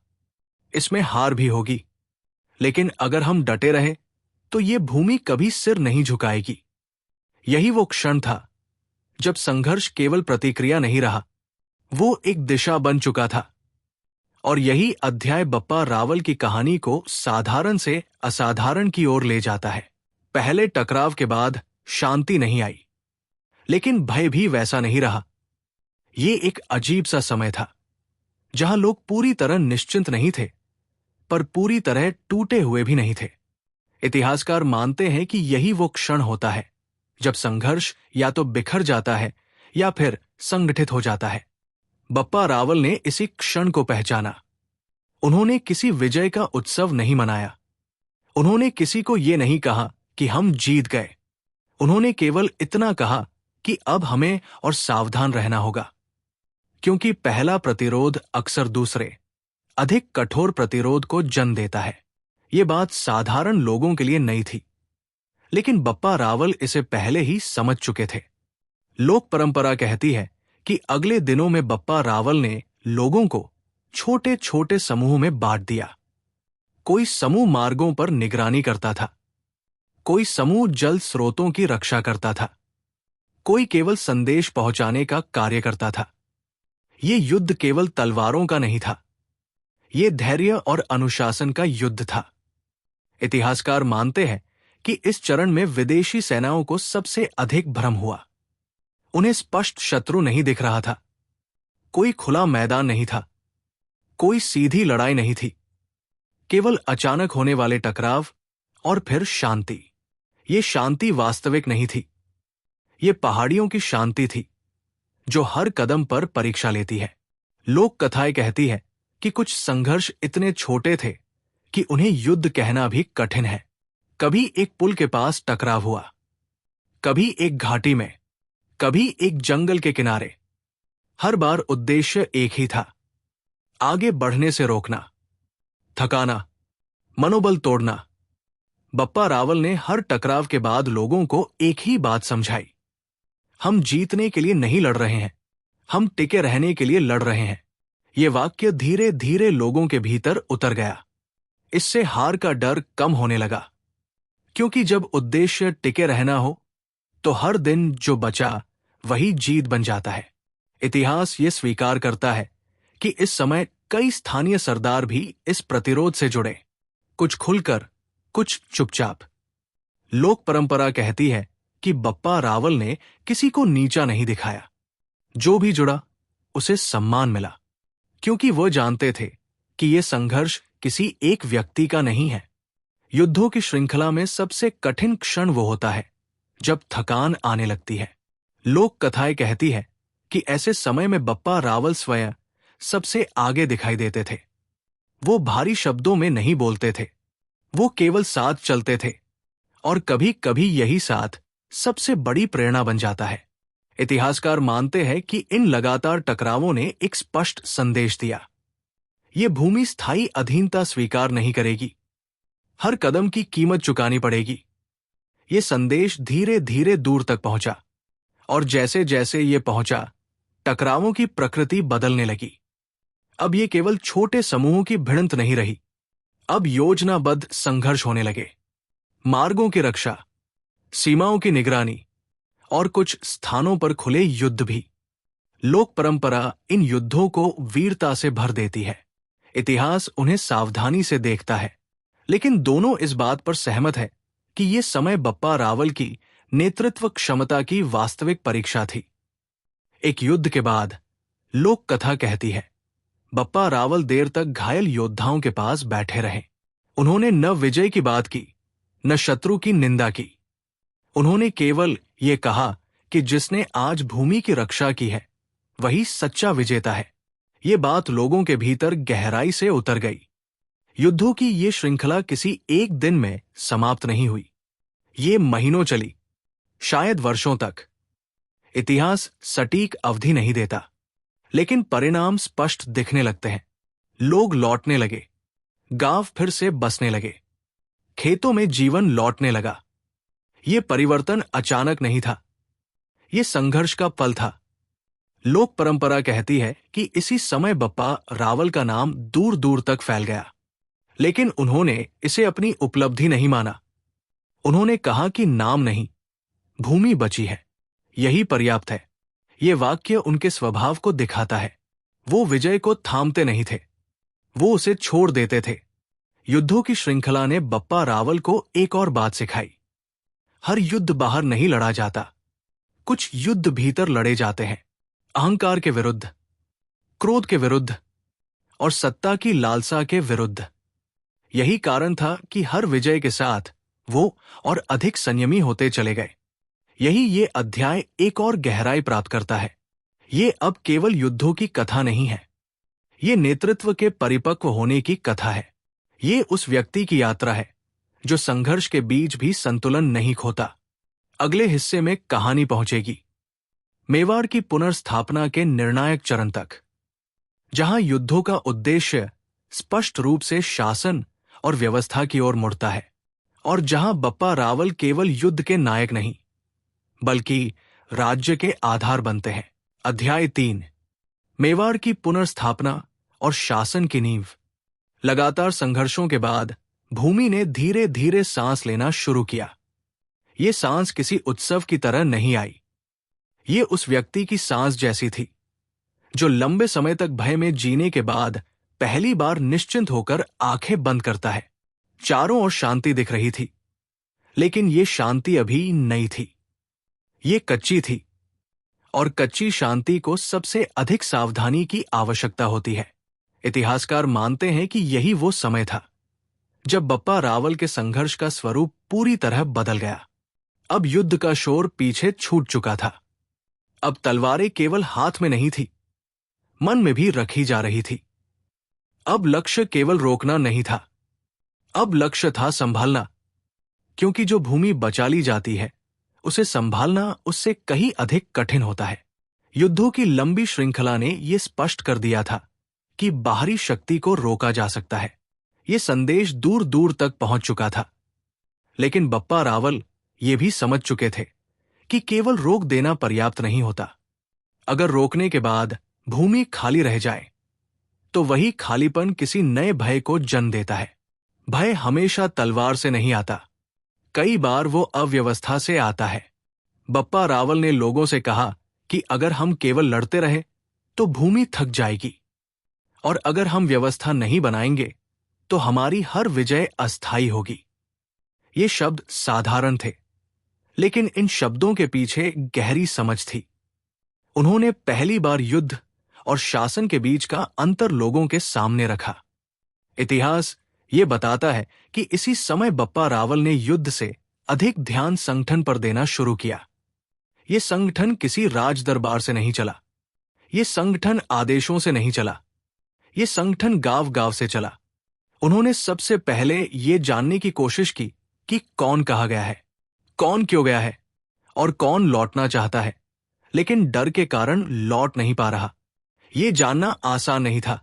इसमें हार भी होगी, लेकिन अगर हम डटे रहे तो ये भूमि कभी सिर नहीं झुकाएगी। यही वो क्षण था जब संघर्ष केवल प्रतिक्रिया नहीं रहा, वो एक दिशा बन चुका था। और यही अध्याय बप्पा रावल की कहानी को साधारण से असाधारण की ओर ले जाता है। पहले टकराव के बाद शांति नहीं आई, लेकिन भय भी वैसा नहीं रहा। ये एक अजीब सा समय था जहां लोग पूरी तरह निश्चिंत नहीं थे, पर पूरी तरह टूटे हुए भी नहीं थे। इतिहासकार मानते हैं कि यही वो क्षण होता है जब संघर्ष या तो बिखर जाता है या फिर संगठित हो जाता है। बप्पा रावल ने इसी क्षण को पहचाना। उन्होंने किसी विजय का उत्सव नहीं मनाया, उन्होंने किसी को ये नहीं कहा कि हम जीत गए। उन्होंने केवल इतना कहा कि अब हमें और सावधान रहना होगा, क्योंकि पहला प्रतिरोध अक्सर दूसरे अधिक कठोर प्रतिरोध को जन्म देता है। ये बात साधारण लोगों के लिए नई थी, लेकिन बप्पा रावल इसे पहले ही समझ चुके थे। लोक परंपरा कहती है कि अगले दिनों में बप्पा रावल ने लोगों को छोटे छोटे समूह में बांट दिया। कोई समूह मार्गों पर निगरानी करता था, कोई समूह जल स्रोतों की रक्षा करता था, कोई केवल संदेश पहुंचाने का कार्य करता था। ये युद्ध केवल तलवारों का नहीं था, ये धैर्य और अनुशासन का युद्ध था। इतिहासकार मानते हैं कि इस चरण में विदेशी सेनाओं को सबसे अधिक भ्रम हुआ। उन्हें स्पष्ट शत्रु नहीं दिख रहा था, कोई खुला मैदान नहीं था, कोई सीधी लड़ाई नहीं थी, केवल अचानक होने वाले टकराव और फिर शांति। ये शांति वास्तविक नहीं थी, ये पहाड़ियों की शांति थी जो हर कदम पर परीक्षा लेती है। लोक कथाएं कहती है कि कुछ संघर्ष इतने छोटे थे कि उन्हें युद्ध कहना भी कठिन है। कभी एक पुल के पास टकराव हुआ, कभी एक घाटी में, कभी एक जंगल के किनारे। हर बार उद्देश्य एक ही था, आगे बढ़ने से रोकना, थकाना, मनोबल तोड़ना। बप्पा रावल ने हर टकराव के बाद लोगों को एक ही बात समझाई, हम जीतने के लिए नहीं लड़ रहे हैं, हम टिके रहने के लिए लड़ रहे हैं। ये वाक्य धीरे धीरे लोगों के भीतर उतर गया। इससे हार का डर कम होने लगा, क्योंकि जब उद्देश्य टिके रहना हो तो हर दिन जो बचा वही जीत बन जाता है। इतिहास ये स्वीकार करता है कि इस समय कई स्थानीय सरदार भी इस प्रतिरोध से जुड़े, कुछ खुलकर, कुछ चुपचाप। लोक परंपरा कहती है कि बप्पा रावल ने किसी को नीचा नहीं दिखाया। जो भी जुड़ा उसे सम्मान मिला, क्योंकि वो जानते थे कि यह संघर्ष किसी एक व्यक्ति का नहीं है। युद्धों की श्रृंखला में सबसे कठिन क्षण वो होता है जब थकान आने लगती है। लोक कथाएं कहती है कि ऐसे समय में बप्पा रावल स्वयं सबसे आगे दिखाई देते थे। वो भारी शब्दों में नहीं बोलते थे, वो केवल साथ चलते थे, और कभी कभी यही साथ सबसे बड़ी प्रेरणा बन जाता है। इतिहासकार मानते हैं कि इन लगातार टकरावों ने एक स्पष्ट संदेश दिया। ये भूमि स्थायी अधीनता स्वीकार नहीं करेगी, हर कदम की कीमत चुकानी पड़ेगी। ये संदेश धीरे धीरे दूर तक पहुंचा, और जैसे जैसे ये पहुंचा, टकरावों की प्रकृति बदलने लगी। अब ये केवल छोटे समूहों की भिड़ंत नहीं रही, अब योजनाबद्ध संघर्ष होने लगे। मार्गों की रक्षा, सीमाओं की निगरानी, और कुछ स्थानों पर खुले युद्ध भी। लोक परंपरा इन युद्धों को वीरता से भर देती है। इतिहास उन्हें सावधानी से देखता है, लेकिन दोनों इस बात पर सहमत है कि ये समय बप्पा रावल की नेतृत्व क्षमता की वास्तविक परीक्षा थी। एक युद्ध के बाद लोक कथा कहती है, बप्पा रावल देर तक घायल योद्धाओं के पास बैठे रहे। उन्होंने न विजय की बात की, न शत्रु की निंदा की। उन्होंने केवल ये कहा कि जिसने आज भूमि की रक्षा की है वही सच्चा विजेता है। ये बात लोगों के भीतर गहराई से उतर गई। युद्धों की ये श्रृंखला किसी एक दिन में समाप्त नहीं हुई, ये महीनों चली, शायद वर्षों तक। इतिहास सटीक अवधि नहीं देता, लेकिन परिणाम स्पष्ट दिखने लगते हैं। लोग लौटने लगे, गांव फिर से बसने लगे, खेतों में जीवन लौटने लगा। ये परिवर्तन अचानक नहीं था, ये संघर्ष का फल था। लोक परंपरा कहती है कि इसी समय बप्पा रावल का नाम दूर दूर तक फैल गया, लेकिन उन्होंने इसे अपनी उपलब्धि नहीं माना। उन्होंने कहा कि नाम नहीं, भूमि बची है, यही पर्याप्त है। ये वाक्य उनके स्वभाव को दिखाता है। वो विजय को थामते नहीं थे, वो उसे छोड़ देते थे। युद्धों की श्रृंखला ने बप्पा रावल को एक और बात सिखाई। हर युद्ध बाहर नहीं लड़ा जाता, कुछ युद्ध भीतर लड़े जाते हैं। अहंकार के विरुद्ध, क्रोध के विरुद्ध, और सत्ता की लालसा के विरुद्ध। यही कारण था कि हर विजय के साथ वो और अधिक संयमी होते चले गए। यही ये अध्याय एक और गहराई प्राप्त करता है। ये अब केवल युद्धों की कथा नहीं है, ये नेतृत्व के परिपक्व होने की कथा है। ये उस व्यक्ति की यात्रा है जो संघर्ष के बीच भी संतुलन नहीं खोता। अगले हिस्से में कहानी पहुंचेगी मेवाड़ की पुनर्स्थापना के निर्णायक चरण तक, जहां युद्धों का उद्देश्य स्पष्ट रूप से शासन और व्यवस्था की ओर मुड़ता है, और जहां बप्पा रावल केवल युद्ध के नायक नहीं बल्कि राज्य के आधार बनते हैं। अध्याय 3, मेवाड़ की पुनर्स्थापना और शासन की नींव। लगातार संघर्षों के बाद भूमि ने धीरे धीरे सांस लेना शुरू किया। ये सांस किसी उत्सव की तरह नहीं आई, ये उस व्यक्ति की सांस जैसी थी जो लंबे समय तक भय में जीने के बाद पहली बार निश्चिंत होकर आंखें बंद करता है। चारों ओर शांति दिख रही थी, लेकिन ये शांति अभी नई थी, ये कच्ची थी, और कच्ची शांति को सबसे अधिक सावधानी की आवश्यकता होती है। इतिहासकार मानते हैं कि यही वो समय था जब बप्पा रावल के संघर्ष का स्वरूप पूरी तरह बदल गया। अब युद्ध का शोर पीछे छूट चुका था। अब तलवारें केवल हाथ में नहीं थी, मन में भी रखी जा रही थी। अब लक्ष्य केवल रोकना नहीं था, अब लक्ष्य था संभालना, क्योंकि जो भूमि बचा ली जाती है उसे संभालना उससे कहीं अधिक कठिन होता है। युद्धों की लंबी श्रृंखला ने यह स्पष्ट कर दिया था कि बाहरी शक्ति को रोका जा सकता है। यह संदेश दूर दूर तक पहुंच चुका था, लेकिन बप्पा रावल ये भी समझ चुके थे कि केवल रोक देना पर्याप्त नहीं होता। अगर रोकने के बाद भूमि खाली रह जाए तो वही खालीपन किसी नए भय को जन्म देता है। भय हमेशा तलवार से नहीं आता, कई बार वो अव्यवस्था से आता है। बप्पा रावल ने लोगों से कहा कि अगर हम केवल लड़ते रहे तो भूमि थक जाएगी, और अगर हम व्यवस्था नहीं बनाएंगे तो हमारी हर विजय अस्थायी होगी। ये शब्द साधारण थे, लेकिन इन शब्दों के पीछे गहरी समझ थी। उन्होंने पहली बार युद्ध और शासन के बीच का अंतर लोगों के सामने रखा। इतिहास ये बताता है कि इसी समय बप्पा रावल ने युद्ध से अधिक ध्यान संगठन पर देना शुरू किया। ये संगठन किसी राज दरबार से नहीं चला, ये संगठन आदेशों से नहीं चला, ये संगठन गांव गांव से चला। उन्होंने सबसे पहले ये जानने की कोशिश की कि कौन कहा गया है, कौन क्यों गया है, और कौन लौटना चाहता है लेकिन डर के कारण लौट नहीं पा रहा। ये जानना आसान नहीं था।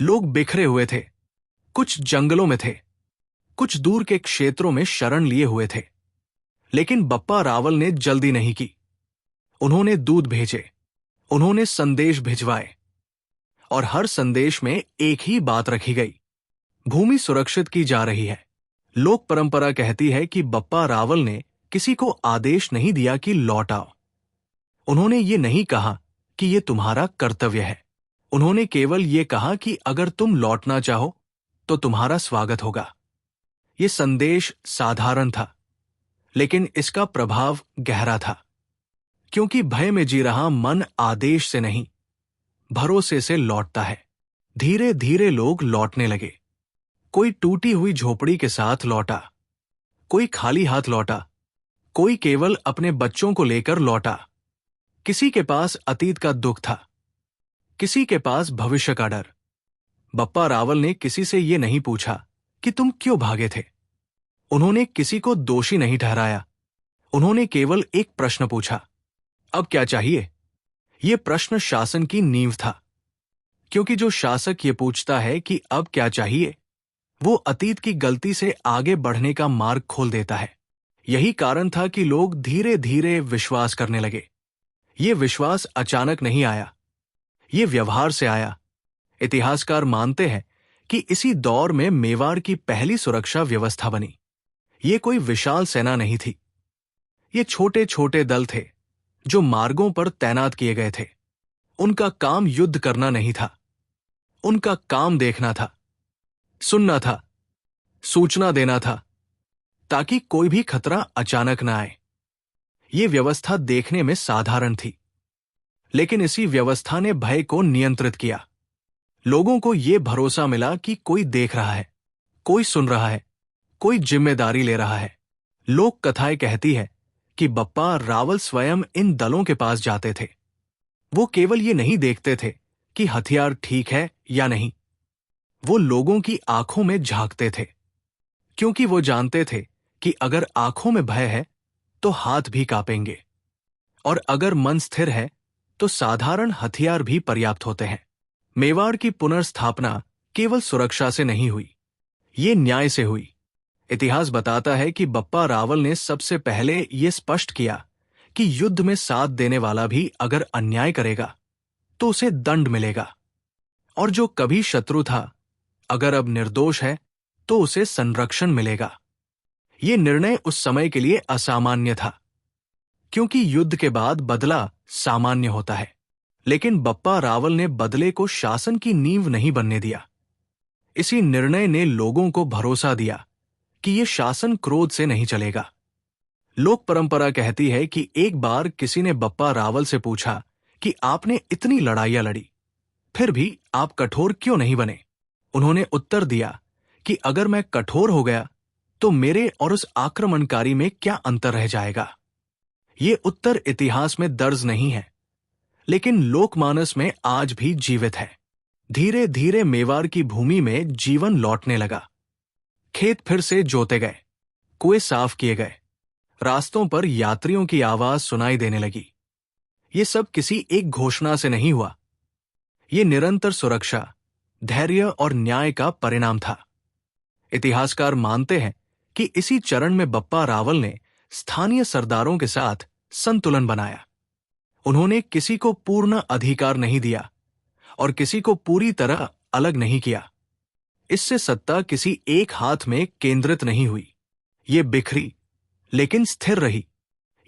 लोग बिखरे हुए थे, कुछ जंगलों में थे, कुछ दूर के क्षेत्रों में शरण लिए हुए थे। लेकिन बप्पा रावल ने जल्दी नहीं की। उन्होंने दूत भेजे, उन्होंने संदेश भिजवाए, और हर संदेश में एक ही बात रखी गई, भूमि सुरक्षित की जा रही है। लोक परंपरा कहती है कि बप्पा रावल ने किसी को आदेश नहीं दिया कि लौट आओ। उन्होंने ये नहीं कहा कि ये तुम्हारा कर्तव्य है। उन्होंने केवल ये कहा कि अगर तुम लौटना चाहो तो तुम्हारा स्वागत होगा। ये संदेश साधारण था, लेकिन इसका प्रभाव गहरा था, क्योंकि भय में जी रहा मन आदेश से नहीं, भरोसे से लौटता है। धीरे धीरे लोग लौटने लगे। कोई टूटी हुई झोपड़ी के साथ लौटा, कोई खाली हाथ लौटा, कोई केवल अपने बच्चों को लेकर लौटा। किसी के पास अतीत का दुख था, किसी के पास भविष्य का डर। बप्पा रावल ने किसी से ये नहीं पूछा कि तुम क्यों भागे थे। उन्होंने किसी को दोषी नहीं ठहराया। उन्होंने केवल एक प्रश्न पूछा, अब क्या चाहिए? ये प्रश्न शासन की नींव था, क्योंकि जो शासक ये पूछता है कि अब क्या चाहिए, वो अतीत की गलती से आगे बढ़ने का मार्ग खोल देता है। यही कारण था कि लोग धीरे धीरे विश्वास करने लगे। ये विश्वास अचानक नहीं आया, ये व्यवहार से आया। इतिहासकार मानते हैं कि इसी दौर में मेवाड़ की पहली सुरक्षा व्यवस्था बनी। ये कोई विशाल सेना नहीं थी, ये छोटे छोटे दल थे जो मार्गों पर तैनात किए गए थे। उनका काम युद्ध करना नहीं था, उनका काम देखना था, सुनना था, सूचना देना था, ताकि कोई भी खतरा अचानक न आए। ये व्यवस्था देखने में साधारण थी, लेकिन इसी व्यवस्था ने भय को नियंत्रित किया। लोगों को यह भरोसा मिला कि कोई देख रहा है, कोई सुन रहा है, कोई जिम्मेदारी ले रहा है। लोक कथाएं कहती है कि बप्पा रावल स्वयं इन दलों के पास जाते थे। वो केवल ये नहीं देखते थे कि हथियार ठीक है या नहीं, वो लोगों की आंखों में झांकते थे, क्योंकि वो जानते थे कि अगर आंखों में भय है तो हाथ भी कांपेंगे, और अगर मन स्थिर है तो साधारण हथियार भी पर्याप्त होते हैं। मेवाड़ की पुनर्स्थापना केवल सुरक्षा से नहीं हुई, ये न्याय से हुई। इतिहास बताता है कि बप्पा रावल ने सबसे पहले ये स्पष्ट किया कि युद्ध में साथ देने वाला भी अगर अन्याय करेगा तो उसे दंड मिलेगा, और जो कभी शत्रु था अगर अब निर्दोष है तो उसे संरक्षण मिलेगा। ये निर्णय उस समय के लिए असामान्य था, क्योंकि युद्ध के बाद बदला सामान्य होता है। लेकिन बप्पा रावल ने बदले को शासन की नींव नहीं बनने दिया। इसी निर्णय ने लोगों को भरोसा दिया कि ये शासन क्रोध से नहीं चलेगा। लोक परंपरा कहती है कि एक बार किसी ने बप्पा रावल से पूछा कि आपने इतनी लड़ाइयां लड़ी, फिर भी आप कठोर क्यों नहीं बने? उन्होंने उत्तर दिया कि अगर मैं कठोर हो गया तो मेरे और उस आक्रमणकारी में क्या अंतर रह जाएगा? ये उत्तर इतिहास में दर्ज नहीं है, लेकिन लोकमानस में आज भी जीवित है। धीरे धीरे मेवाड़ की भूमि में जीवन लौटने लगा। खेत फिर से जोते गए, कुएं साफ किए गए, रास्तों पर यात्रियों की आवाज सुनाई देने लगी। ये सब किसी एक घोषणा से नहीं हुआ, ये निरंतर सुरक्षा, धैर्य और न्याय का परिणाम था। इतिहासकार मानते हैं कि इसी चरण में बप्पा रावल ने स्थानीय सरदारों के साथ संतुलन बनाया। उन्होंने किसी को पूर्ण अधिकार नहीं दिया और किसी को पूरी तरह अलग नहीं किया। इससे सत्ता किसी एक हाथ में केंद्रित नहीं हुई, ये बिखरी लेकिन स्थिर रही।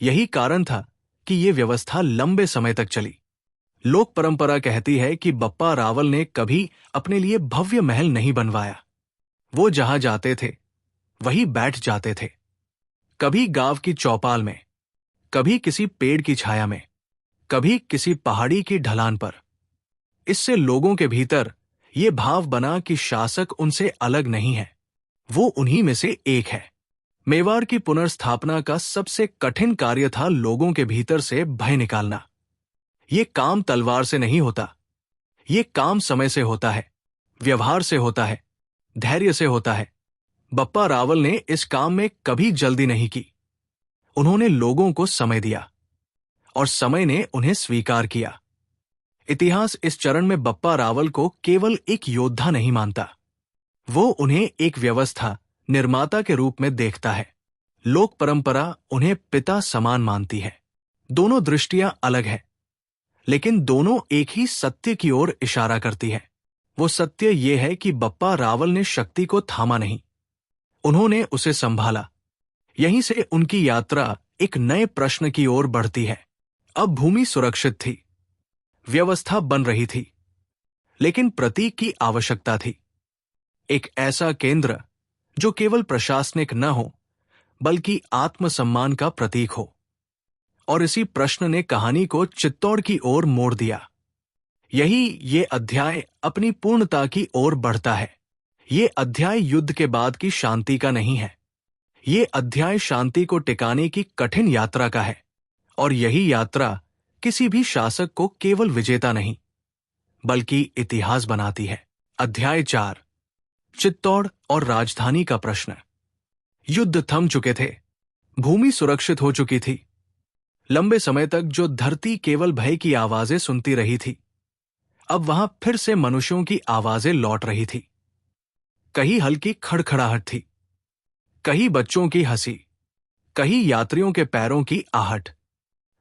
यही कारण था कि ये व्यवस्था लंबे समय तक चली। लोक परंपरा कहती है कि बप्पा रावल ने कभी अपने लिए भव्य महल नहीं बनवाया। वो जहां जाते थे वहीं बैठ जाते थे, कभी गांव की चौपाल में, कभी किसी पेड़ की छाया में, कभी किसी पहाड़ी की ढलान पर। इससे लोगों के भीतर ये भाव बना कि शासक उनसे अलग नहीं है, वो उन्हीं में से एक है। मेवाड़ की पुनर्स्थापना का सबसे कठिन कार्य था लोगों के भीतर से भय निकालना। ये काम तलवार से नहीं होता, ये काम समय से होता है, व्यवहार से होता है, धैर्य से होता है। बप्पा रावल ने इस काम में कभी जल्दी नहीं की। उन्होंने लोगों को समय दिया और समय ने उन्हें स्वीकार किया। इतिहास इस चरण में बप्पा रावल को केवल एक योद्धा नहीं मानता, वो उन्हें एक व्यवस्था निर्माता के रूप में देखता है। लोक परंपरा उन्हें पिता समान मानती है। दोनों दृष्टियां अलग है, लेकिन दोनों एक ही सत्य की ओर इशारा करती है। वो सत्य ये है कि बप्पा रावल ने शक्ति को थामा नहीं, उन्होंने उसे संभाला। यहीं से उनकी यात्रा एक नए प्रश्न की ओर बढ़ती है। अब भूमि सुरक्षित थी, व्यवस्था बन रही थी, लेकिन प्रतीक की आवश्यकता थी। एक ऐसा केंद्र जो केवल प्रशासनिक न हो बल्कि आत्मसम्मान का प्रतीक हो। और इसी प्रश्न ने कहानी को चित्तौड़ की ओर मोड़ दिया। यही ये अध्याय अपनी पूर्णता की ओर बढ़ता है। ये अध्याय युद्ध के बाद की शांति का नहीं है, ये अध्याय शांति को टिकाने की कठिन यात्रा का है। और यही यात्रा किसी भी शासक को केवल विजेता नहीं बल्कि इतिहास बनाती है। अध्याय 4, चित्तौड़ और राजधानी का प्रश्न। युद्ध थम चुके थे, भूमि सुरक्षित हो चुकी थी। लंबे समय तक जो धरती केवल भय की आवाजें सुनती रही थी, अब वहां फिर से मनुष्यों की आवाजें लौट रही थी। कहीं हल्की खड़खड़ाहट थी, कहीं बच्चों की हंसी, कहीं यात्रियों के पैरों की आहट।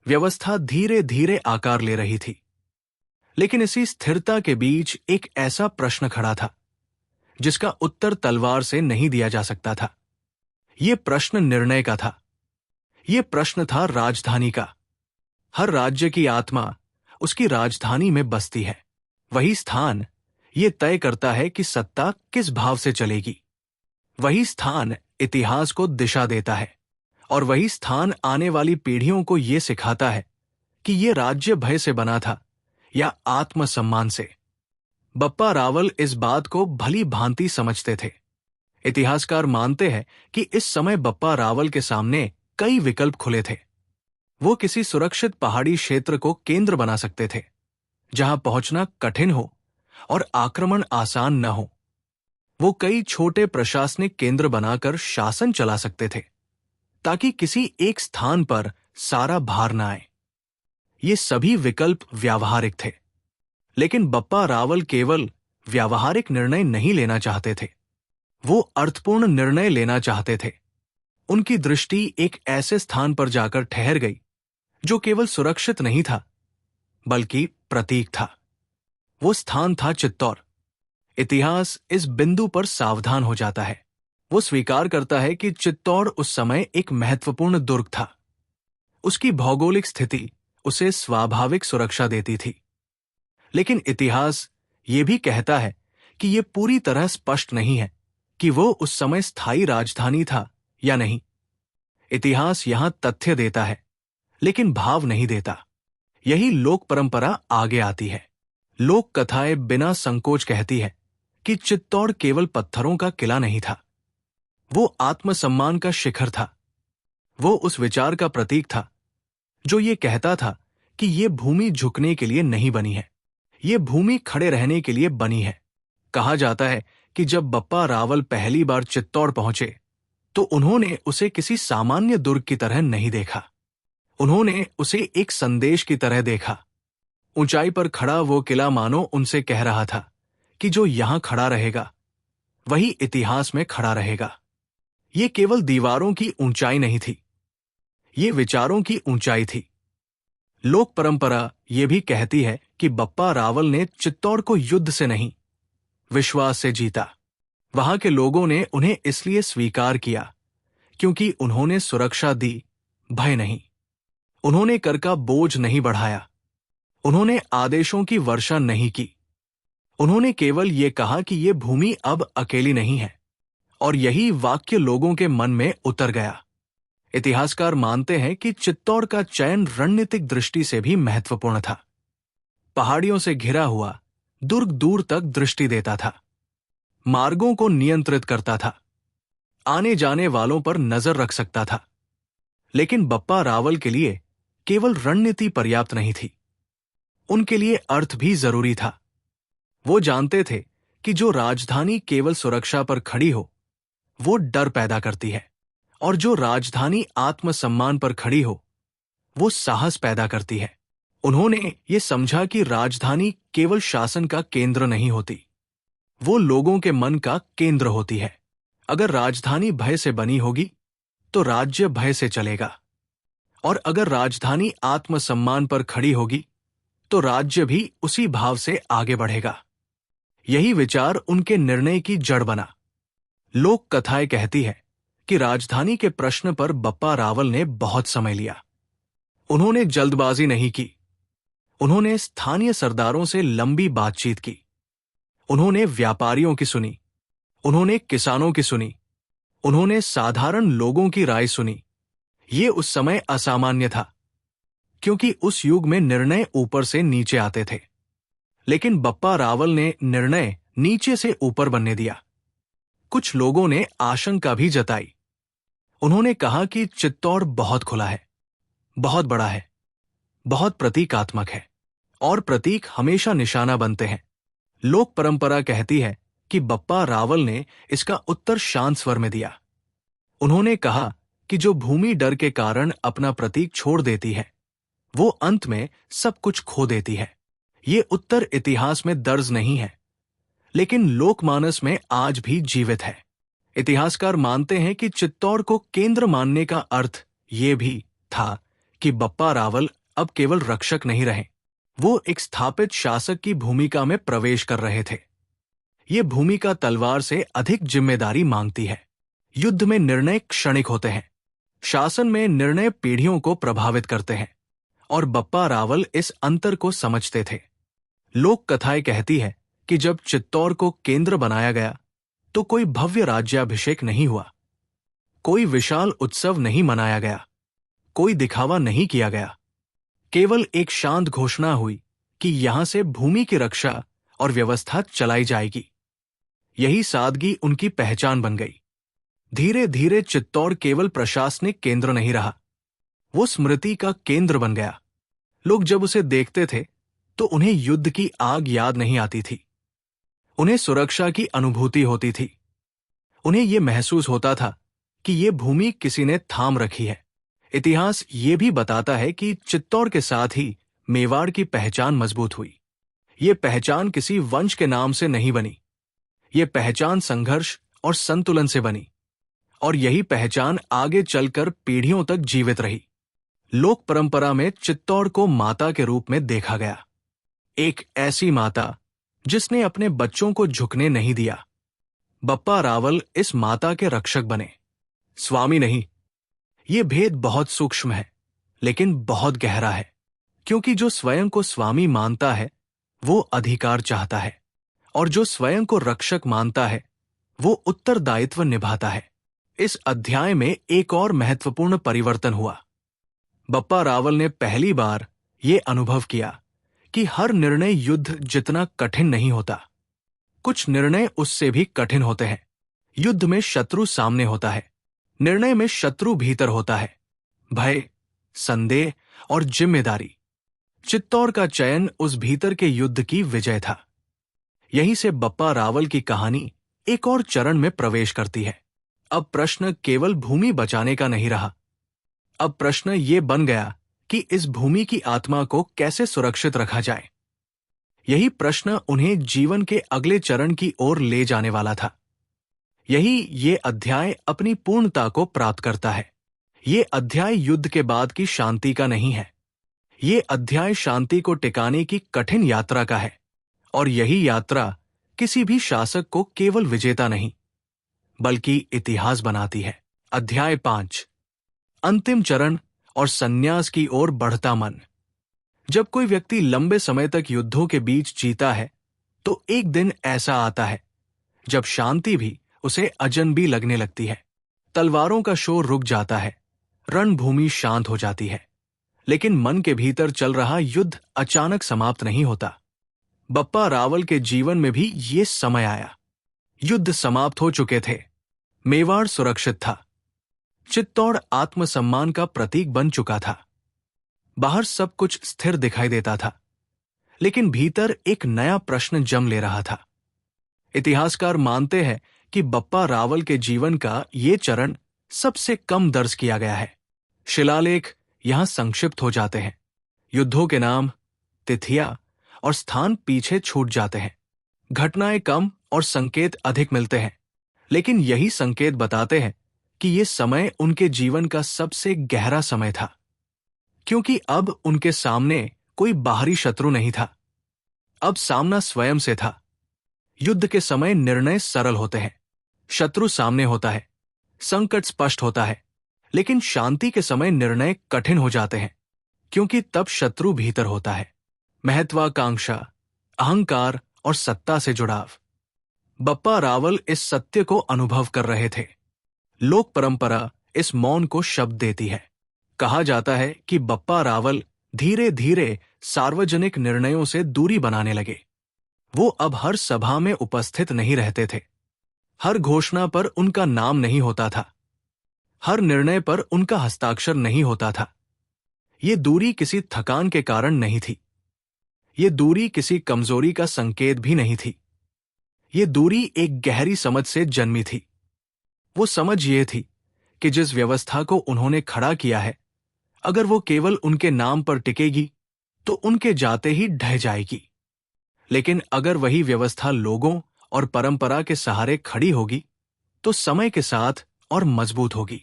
व्यवस्था धीरे धीरे आकार ले रही थी। लेकिन इसी स्थिरता के बीच एक ऐसा प्रश्न खड़ा था जिसका उत्तर तलवार से नहीं दिया जा सकता था। यह प्रश्न निर्णय का था। यह प्रश्न था राजधानी का। हर राज्य की आत्मा उसकी राजधानी में बसती है। वही स्थान यह तय करता है कि सत्ता किस भाव से चलेगी। वही स्थान इतिहास को दिशा देता है, और वही स्थान आने वाली पीढ़ियों को यह सिखाता है कि यह राज्य भय से बना था या आत्मसम्मान से। बप्पा रावल इस बात को भली भांति समझते थे। इतिहासकार मानते हैं कि इस समय बप्पा रावल के सामने कई विकल्प खुले थे। वो किसी सुरक्षित पहाड़ी क्षेत्र को केंद्र बना सकते थे, जहां पहुंचना कठिन हो और आक्रमण आसान न हो। वो कई छोटे प्रशासनिक केंद्र बनाकर शासन चला सकते थे, ताकि किसी एक स्थान पर सारा भार न आए। ये सभी विकल्प व्यावहारिक थे, लेकिन बप्पा रावल केवल व्यावहारिक निर्णय नहीं लेना चाहते थे, वो अर्थपूर्ण निर्णय लेना चाहते थे। उनकी दृष्टि एक ऐसे स्थान पर जाकर ठहर गई जो केवल सुरक्षित नहीं था बल्कि प्रतीक था। वो स्थान था चित्तौड़। इतिहास इस बिंदु पर सावधान हो जाता है। वो स्वीकार करता है कि चित्तौड़ उस समय एक महत्वपूर्ण दुर्ग था। उसकी भौगोलिक स्थिति उसे स्वाभाविक सुरक्षा देती थी। लेकिन इतिहास ये भी कहता है कि यह पूरी तरह स्पष्ट नहीं है कि वो उस समय स्थायी राजधानी था या नहीं। इतिहास यहां तथ्य देता है, लेकिन भाव नहीं देता। यही लोक परंपरा आगे आती है। लोक कथाएं बिना संकोच कहती है कि चित्तौड़ केवल पत्थरों का किला नहीं था, वो आत्मसम्मान का शिखर था। वो उस विचार का प्रतीक था जो ये कहता था कि ये भूमि झुकने के लिए नहीं बनी है, ये भूमि खड़े रहने के लिए बनी है। कहा जाता है कि जब बप्पा रावल पहली बार चित्तौड़ पहुंचे तो उन्होंने उसे किसी सामान्य दुर्ग की तरह नहीं देखा। उन्होंने उसे एक संदेश की तरह देखा। ऊंचाई पर खड़ा वो किला मानो उनसे कह रहा था कि जो यहां खड़ा रहेगा वही इतिहास में खड़ा रहेगा। ये केवल दीवारों की ऊंचाई नहीं थी, ये विचारों की ऊंचाई थी। लोक परंपरा ये भी कहती है कि बप्पा रावल ने चित्तौड़ को युद्ध से नहीं, विश्वास से जीता। वहां के लोगों ने उन्हें इसलिए स्वीकार किया क्योंकि उन्होंने सुरक्षा दी, भय नहीं। उन्होंने कर का बोझ नहीं बढ़ाया, उन्होंने आदेशों की वर्षा नहीं की। उन्होंने केवल ये कहा कि ये भूमि अब अकेली नहीं है, और यही वाक्य लोगों के मन में उतर गया। इतिहासकार मानते हैं कि चित्तौड़ का चयन रणनीतिक दृष्टि से भी महत्वपूर्ण था। पहाड़ियों से घिरा हुआ दुर्ग दूर तक दृष्टि देता था, मार्गों को नियंत्रित करता था, आने जाने वालों पर नजर रख सकता था। लेकिन बप्पा रावल के लिए केवल रणनीति पर्याप्त नहीं थी, उनके लिए अर्थ भी जरूरी था। वो जानते थे कि जो राजधानी केवल सुरक्षा पर खड़ी हो, वो डर पैदा करती है, और जो राजधानी आत्मसम्मान पर खड़ी हो, वो साहस पैदा करती है। उन्होंने ये समझा कि राजधानी केवल शासन का केंद्र नहीं होती, वो लोगों के मन का केंद्र होती है। अगर राजधानी भय से बनी होगी तो राज्य भय से चलेगा, और अगर राजधानी आत्मसम्मान पर खड़ी होगी तो राज्य भी उसी भाव से आगे बढ़ेगा। यही विचार उनके निर्णय की जड़ बना। लोक कथाएं कहती है कि राजधानी के प्रश्न पर बप्पा रावल ने बहुत समय लिया। उन्होंने जल्दबाजी नहीं की, उन्होंने स्थानीय सरदारों से लंबी बातचीत की, उन्होंने व्यापारियों की सुनी, उन्होंने किसानों की सुनी, उन्होंने साधारण लोगों की राय सुनी। ये उस समय असामान्य था, क्योंकि उस युग में निर्णय ऊपर से नीचे आते थे। लेकिन बप्पा रावल ने निर्णय नीचे से ऊपर बनने दिया। कुछ लोगों ने आशंका भी जताई। उन्होंने कहा कि चित्तौड़ बहुत खुला है, बहुत बड़ा है, बहुत प्रतीकात्मक है, और प्रतीक हमेशा निशाना बनते हैं। लोक परंपरा कहती है कि बप्पा रावल ने इसका उत्तर शांत स्वर में दिया। उन्होंने कहा कि जो भूमि डर के कारण अपना प्रतीक छोड़ देती है, वो अंत में सब कुछ खो देती है। ये उत्तर इतिहास में दर्ज नहीं है, लेकिन लोकमानस में आज भी जीवित है। इतिहासकार मानते हैं कि चित्तौड़ को केंद्र मानने का अर्थ ये भी था कि बप्पा रावल अब केवल रक्षक नहीं रहे, वो एक स्थापित शासक की भूमिका में प्रवेश कर रहे थे। ये भूमिका तलवार से अधिक जिम्मेदारी मांगती है। युद्ध में निर्णय क्षणिक होते हैं, शासन में निर्णय पीढ़ियों को प्रभावित करते हैं, और बप्पा रावल इस अंतर को समझते थे। लोक कथाएं कहती है कि जब चित्तौड़ को केंद्र बनाया गया तो कोई भव्य राज्याभिषेक नहीं हुआ, कोई विशाल उत्सव नहीं मनाया गया, कोई दिखावा नहीं किया गया। केवल एक शांत घोषणा हुई कि यहां से भूमि की रक्षा और व्यवस्था चलाई जाएगी। यही सादगी उनकी पहचान बन गई। धीरे धीरे चित्तौड़ केवल प्रशासनिक केंद्र नहीं रहा, वो स्मृति का केंद्र बन गया। लोग जब उसे देखते थे तो उन्हें युद्ध की आग याद नहीं आती थी, उन्हें सुरक्षा की अनुभूति होती थी। उन्हें यह महसूस होता था कि ये भूमि किसी ने थाम रखी है। इतिहास ये भी बताता है कि चित्तौड़ के साथ ही मेवाड़ की पहचान मजबूत हुई। ये पहचान किसी वंश के नाम से नहीं बनी, ये पहचान संघर्ष और संतुलन से बनी, और यही पहचान आगे चलकर पीढ़ियों तक जीवित रही। लोक परंपरा में चित्तौड़ को माता के रूप में देखा गया, एक ऐसी माता जिसने अपने बच्चों को झुकने नहीं दिया। बप्पा रावल इस माता के रक्षक बने, स्वामी नहीं। ये भेद बहुत सूक्ष्म है, लेकिन बहुत गहरा है, क्योंकि जो स्वयं को स्वामी मानता है वो अधिकार चाहता है, और जो स्वयं को रक्षक मानता है वो उत्तरदायित्व निभाता है। इस अध्याय में एक और महत्वपूर्ण परिवर्तन हुआ। बप्पा रावल ने पहली बार ये अनुभव किया कि हर निर्णय युद्ध जितना कठिन नहीं होता, कुछ निर्णय उससे भी कठिन होते हैं। युद्ध में शत्रु सामने होता है, निर्णय में शत्रु भीतर होता है, भय, संदेह और जिम्मेदारी। चित्तौड़ का चयन उस भीतर के युद्ध की विजय था। यहीं से बप्पा रावल की कहानी एक और चरण में प्रवेश करती है। अब प्रश्न केवल भूमि बचाने का नहीं रहा, अब प्रश्न ये बन गया कि इस भूमि की आत्मा को कैसे सुरक्षित रखा जाए। यही प्रश्न उन्हें जीवन के अगले चरण की ओर ले जाने वाला था। यही ये अध्याय अपनी पूर्णता को प्राप्त करता है। ये अध्याय युद्ध के बाद की शांति का नहीं है, ये अध्याय शांति को टिकाने की कठिन यात्रा का है, और यही यात्रा किसी भी शासक को केवल विजेता नहीं बल्कि इतिहास बनाती है। अध्याय 5, अंतिम चरण और संन्यास की ओर बढ़ता मन। जब कोई व्यक्ति लंबे समय तक युद्धों के बीच जीता है, तो एक दिन ऐसा आता है जब शांति भी उसे अजनबी लगने लगती है। तलवारों का शोर रुक जाता है, रणभूमि शांत हो जाती है, लेकिन मन के भीतर चल रहा युद्ध अचानक समाप्त नहीं होता। बप्पा रावल के जीवन में भी ये समय आया। युद्ध समाप्त हो चुके थे, मेवाड़ सुरक्षित था, चित्तौड़ आत्मसम्मान का प्रतीक बन चुका था, बाहर सब कुछ स्थिर दिखाई देता था, लेकिन भीतर एक नया प्रश्न जम ले रहा था। इतिहासकार मानते हैं कि बप्पा रावल के जीवन का ये चरण सबसे कम दर्ज किया गया है। शिलालेख यहां संक्षिप्त हो जाते हैं, युद्धों के नाम, तिथियां और स्थान पीछे छूट जाते हैं, घटनाएं कम और संकेत अधिक मिलते हैं, लेकिन यही संकेत बताते हैं कि ये समय उनके जीवन का सबसे गहरा समय था, क्योंकि अब उनके सामने कोई बाहरी शत्रु नहीं था। अब सामना स्वयं से था। युद्ध के समय निर्णय सरल होते हैं, शत्रु सामने होता है, संकट स्पष्ट होता है, लेकिन शांति के समय निर्णय कठिन हो जाते हैं, क्योंकि तब शत्रु भीतर होता है। महत्वाकांक्षा, अहंकार और सत्ता से जुड़ाव। बप्पा रावल इस सत्य को अनुभव कर रहे थे। लोक परंपरा इस मौन को शब्द देती है। कहा जाता है कि बप्पा रावल धीरे धीरे सार्वजनिक निर्णयों से दूरी बनाने लगे। वो अब हर सभा में उपस्थित नहीं रहते थे, हर घोषणा पर उनका नाम नहीं होता था, हर निर्णय पर उनका हस्ताक्षर नहीं होता था। ये दूरी किसी थकान के कारण नहीं थी, ये दूरी किसी कमजोरी का संकेत भी नहीं थी। ये दूरी एक गहरी समझ से जन्मी थी। वो समझ ये थी कि जिस व्यवस्था को उन्होंने खड़ा किया है, अगर वो केवल उनके नाम पर टिकेगी तो उनके जाते ही ढह जाएगी, लेकिन अगर वही व्यवस्था लोगों और परंपरा के सहारे खड़ी होगी तो समय के साथ और मजबूत होगी।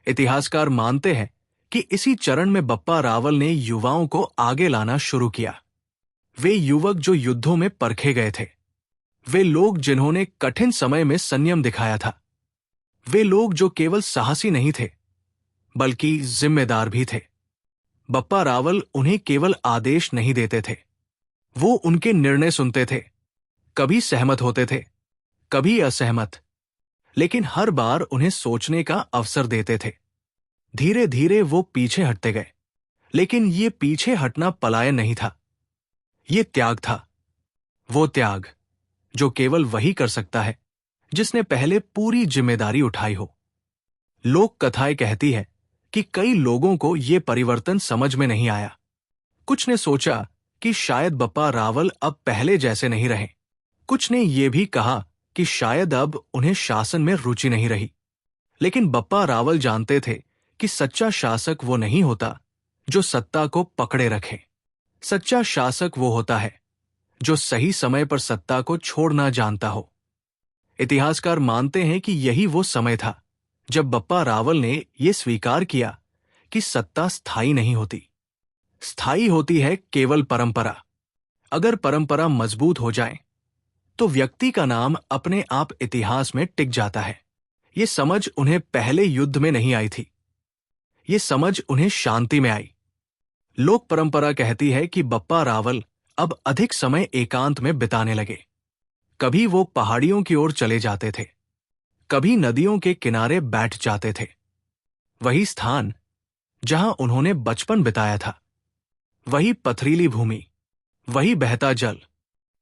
इतिहासकार मानते हैं कि इसी चरण में बप्पा रावल ने युवाओं को आगे लाना शुरू किया। वे युवक जो युद्धों में परखे गए थे, वे लोग जिन्होंने कठिन समय में संयम दिखाया था, वे लोग जो केवल साहसी नहीं थे बल्कि जिम्मेदार भी थे। बप्पा रावल उन्हें केवल आदेश नहीं देते थे, वो उनके निर्णय सुनते थे, कभी सहमत होते थे, कभी असहमत, लेकिन हर बार उन्हें सोचने का अवसर देते थे। धीरे धीरे वो पीछे हटते गए, लेकिन ये पीछे हटना पलायन नहीं था, ये त्याग था। वो त्याग जो केवल वही कर सकता है जिसने पहले पूरी जिम्मेदारी उठाई हो। लोक कथाएं कहती है कि कई लोगों को ये परिवर्तन समझ में नहीं आया। कुछ ने सोचा कि शायद बप्पा रावल अब पहले जैसे नहीं रहे। कुछ ने ये भी कहा कि शायद अब उन्हें शासन में रुचि नहीं रही। लेकिन बप्पा रावल जानते थे कि सच्चा शासक वो नहीं होता जो सत्ता को पकड़े रखे। सच्चा शासक वो होता है जो सही समय पर सत्ता को छोड़ना जानता हो। इतिहासकार मानते हैं कि यही वो समय था जब बप्पा रावल ने यह स्वीकार किया कि सत्ता स्थायी नहीं होती, स्थायी होती है केवल परंपरा। अगर परंपरा मजबूत हो जाए तो व्यक्ति का नाम अपने आप इतिहास में टिक जाता है। ये समझ उन्हें पहले युद्ध में नहीं आई थी, ये समझ उन्हें शांति में आई। लोक परंपरा कहती है कि बप्पा रावल अब अधिक समय एकांत में बिताने लगे। कभी वो पहाड़ियों की ओर चले जाते थे, कभी नदियों के किनारे बैठ जाते थे, वही स्थान जहां उन्होंने बचपन बिताया था, वही पथरीली भूमि, वही बहता जल,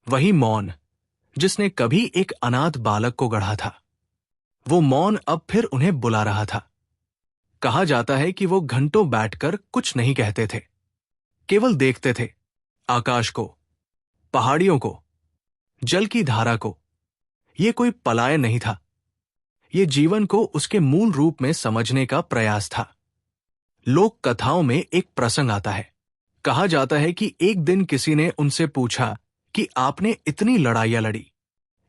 वही मौन जिसने कभी एक अनाथ बालक को गढ़ा था। वो मौन अब फिर उन्हें बुला रहा था। कहा जाता है कि वो घंटों बैठकर कुछ नहीं कहते थे, केवल देखते थे, आकाश को, पहाड़ियों को, जल की धारा को। ये कोई पलायन नहीं था, ये जीवन को उसके मूल रूप में समझने का प्रयास था। लोक कथाओं में एक प्रसंग आता है। कहा जाता है कि एक दिन किसी ने उनसे पूछा कि आपने इतनी लड़ाइयां लड़ी,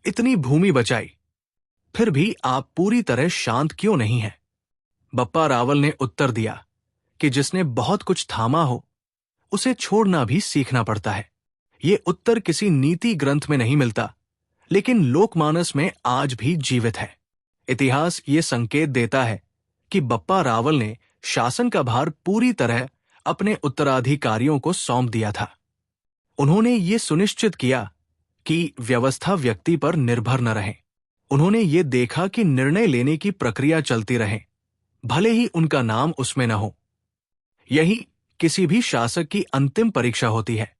इतनी भूमि बचाई, फिर भी आप पूरी तरह शांत क्यों नहीं हैं? बप्पा रावल ने उत्तर दिया कि जिसने बहुत कुछ थामा हो उसे छोड़ना भी सीखना पड़ता है। ये उत्तर किसी नीति ग्रंथ में नहीं मिलता, लेकिन लोकमानस में आज भी जीवित है। इतिहास ये संकेत देता है कि बप्पा रावल ने शासन का भार पूरी तरह अपने उत्तराधिकारियों को सौंप दिया था। उन्होंने ये सुनिश्चित किया कि व्यवस्था व्यक्ति पर निर्भर न रहे। उन्होंने ये देखा कि निर्णय लेने की प्रक्रिया चलती रहे, भले ही उनका नाम उसमें न हो। यही किसी भी शासक की अंतिम परीक्षा होती है,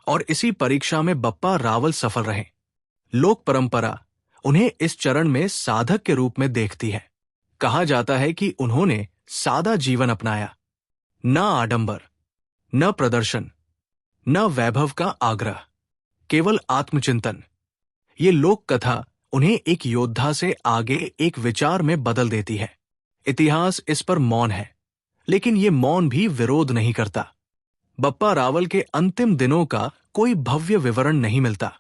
और इसी परीक्षा में बप्पा रावल सफल रहे। लोक परंपरा उन्हें इस चरण में साधक के रूप में देखती है। कहा जाता है कि उन्होंने सादा जीवन अपनाया, न आडंबर, न प्रदर्शन, न वैभव का आग्रह, केवल आत्मचिंतन। ये लोक कथा उन्हें एक योद्धा से आगे एक विचार में बदल देती है। इतिहास इस पर मौन है, लेकिन ये मौन भी विरोध नहीं करता। बप्पा रावल के अंतिम दिनों का कोई भव्य विवरण नहीं मिलता,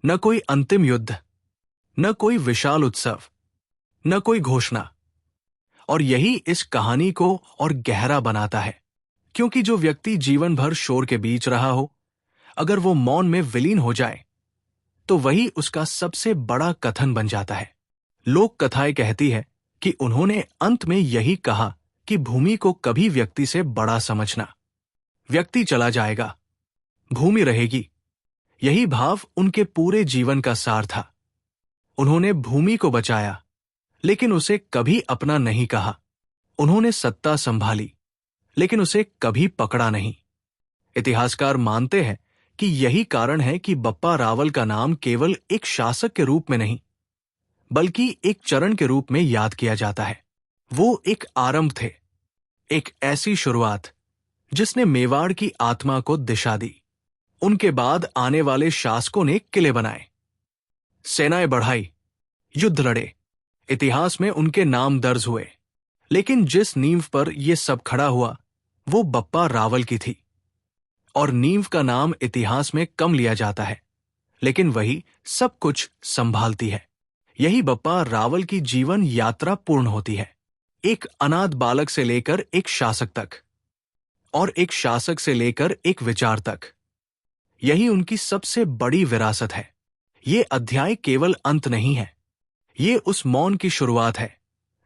न कोई अंतिम युद्ध, न कोई विशाल उत्सव, न कोई घोषणा। और यही इस कहानी को और गहरा बनाता है, क्योंकि जो व्यक्ति जीवन भर शोर के बीच रहा हो, अगर वो मौन में विलीन हो जाए तो वही उसका सबसे बड़ा कथन बन जाता है। लोक कथाएं कहती है कि उन्होंने अंत में यही कहा कि भूमि को कभी व्यक्ति से बड़ा समझना। व्यक्ति चला जाएगा, भूमि रहेगी। यही भाव उनके पूरे जीवन का सार था। उन्होंने भूमि को बचाया, लेकिन उसे कभी अपना नहीं कहा। उन्होंने सत्ता संभाली, लेकिन उसे कभी पकड़ा नहीं। इतिहासकार मानते हैं कि यही कारण है कि बप्पा रावल का नाम केवल एक शासक के रूप में नहीं, बल्कि एक चरण के रूप में याद किया जाता है। वो एक आरंभ थे, एक ऐसी शुरुआत जिसने मेवाड़ की आत्मा को दिशा दी। उनके बाद आने वाले शासकों ने किले बनाए, सेनाएं बढ़ाई, युद्ध लड़े, इतिहास में उनके नाम दर्ज हुए। लेकिन जिस नींव पर यह सब खड़ा हुआ वो बप्पा रावल की थी। और नींव का नाम इतिहास में कम लिया जाता है, लेकिन वही सब कुछ संभालती है। यही बप्पा रावल की जीवन यात्रा पूर्ण होती है, एक अनाथ बालक से लेकर एक शासक तक, और एक शासक से लेकर एक विचार तक। यही उनकी सबसे बड़ी विरासत है। ये अध्याय केवल अंत नहीं है, ये उस मौन की शुरुआत है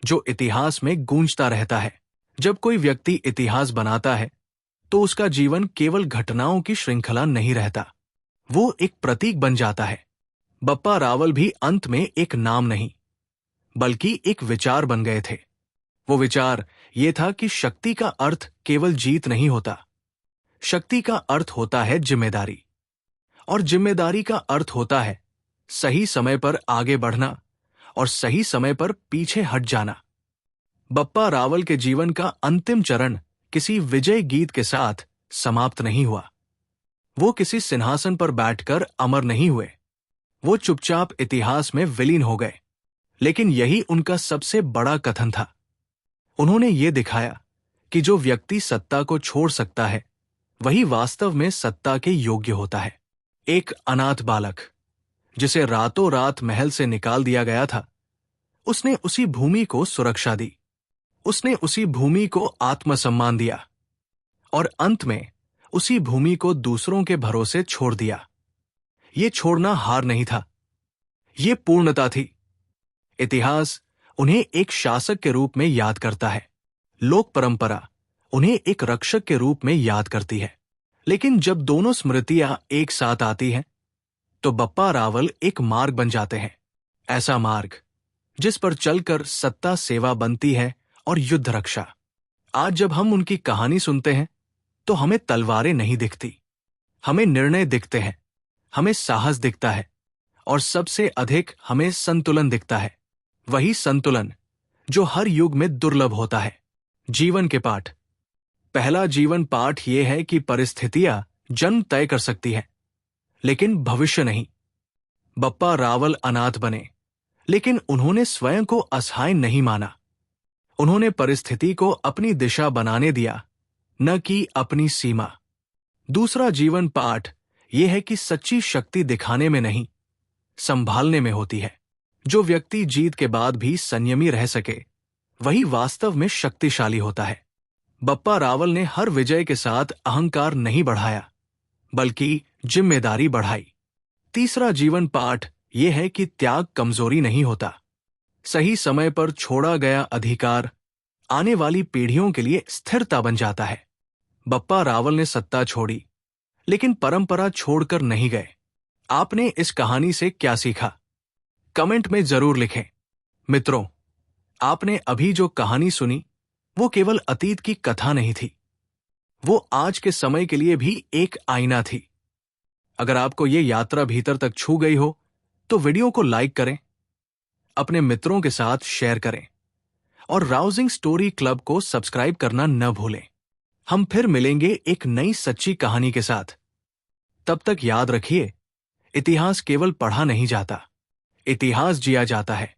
जो इतिहास में गूंजता रहता है। जब कोई व्यक्ति इतिहास बनाता है तो उसका जीवन केवल घटनाओं की श्रृंखला नहीं रहता, वो एक प्रतीक बन जाता है। बप्पा रावल भी अंत में एक नाम नहीं, बल्कि एक विचार बन गए थे। वो विचार ये था कि शक्ति का अर्थ केवल जीत नहीं होता, शक्ति का अर्थ होता है जिम्मेदारी, और जिम्मेदारी का अर्थ होता है सही समय पर आगे बढ़ना और सही समय पर पीछे हट जाना। बप्पा रावल के जीवन का अंतिम चरण किसी विजय गीत के साथ समाप्त नहीं हुआ। वो किसी सिंहासन पर बैठकर अमर नहीं हुए, वो चुपचाप इतिहास में विलीन हो गए। लेकिन यही उनका सबसे बड़ा कथन था। उन्होंने ये दिखाया कि जो व्यक्ति सत्ता को छोड़ सकता है वही वास्तव में सत्ता के योग्य होता है। एक अनाथ बालक जिसे रातों रात महल से निकाल दिया गया था, उसने उसी भूमि को सुरक्षा दी, उसने उसी भूमि को आत्मसम्मान दिया, और अंत में उसी भूमि को दूसरों के भरोसे छोड़ दिया। ये छोड़ना हार नहीं था, ये पूर्णता थी। इतिहास उन्हें एक शासक के रूप में याद करता है, लोक परंपरा उन्हें एक रक्षक के रूप में याद करती है। लेकिन जब दोनों स्मृतियां एक साथ आती हैं तो बप्पा रावल एक मार्ग बन जाते हैं, ऐसा मार्ग जिस पर चलकर सत्ता सेवा बनती है और युद्ध रक्षा। आज जब हम उनकी कहानी सुनते हैं तो हमें तलवारें नहीं दिखती, हमें निर्णय दिखते हैं, हमें साहस दिखता है, और सबसे अधिक हमें संतुलन दिखता है। वही संतुलन जो हर युग में दुर्लभ होता है। जीवन के पाठ। पहला जीवन पाठ यह है कि परिस्थितियां जन्म तय कर सकती हैं, लेकिन भविष्य नहीं। बप्पा रावल अनाथ बने, लेकिन उन्होंने स्वयं को असहाय नहीं माना। उन्होंने परिस्थिति को अपनी दिशा बनाने दिया, न कि अपनी सीमा। दूसरा जीवन पाठ यह है कि सच्ची शक्ति दिखाने में नहीं, संभालने में होती है। जो व्यक्ति जीत के बाद भी संयमी रह सके, वही वास्तव में शक्तिशाली होता है। बप्पा रावल ने हर विजय के साथ अहंकार नहीं बढ़ाया, बल्कि जिम्मेदारी बढ़ाई। तीसरा जीवन पाठ यह है कि त्याग कमजोरी नहीं होता। सही समय पर छोड़ा गया अधिकार आने वाली पीढ़ियों के लिए स्थिरता बन जाता है। बप्पा रावल ने सत्ता छोड़ी, लेकिन परंपरा छोड़कर नहीं गए। आपने इस कहानी से क्या सीखा? कमेंट में जरूर लिखें। मित्रों, आपने अभी जो कहानी सुनी वो केवल अतीत की कथा नहीं थी, वो आज के समय के लिए भी एक आईना थी। अगर आपको ये यात्रा भीतर तक छू गई हो तो वीडियो को लाइक करें, अपने मित्रों के साथ शेयर करें और राउजिंग स्टोरी क्लब को सब्सक्राइब करना न भूलें। हम फिर मिलेंगे एक नई सच्ची कहानी के साथ। तब तक याद रखिए, इतिहास केवल पढ़ा नहीं जाता, इतिहास जिया जाता है।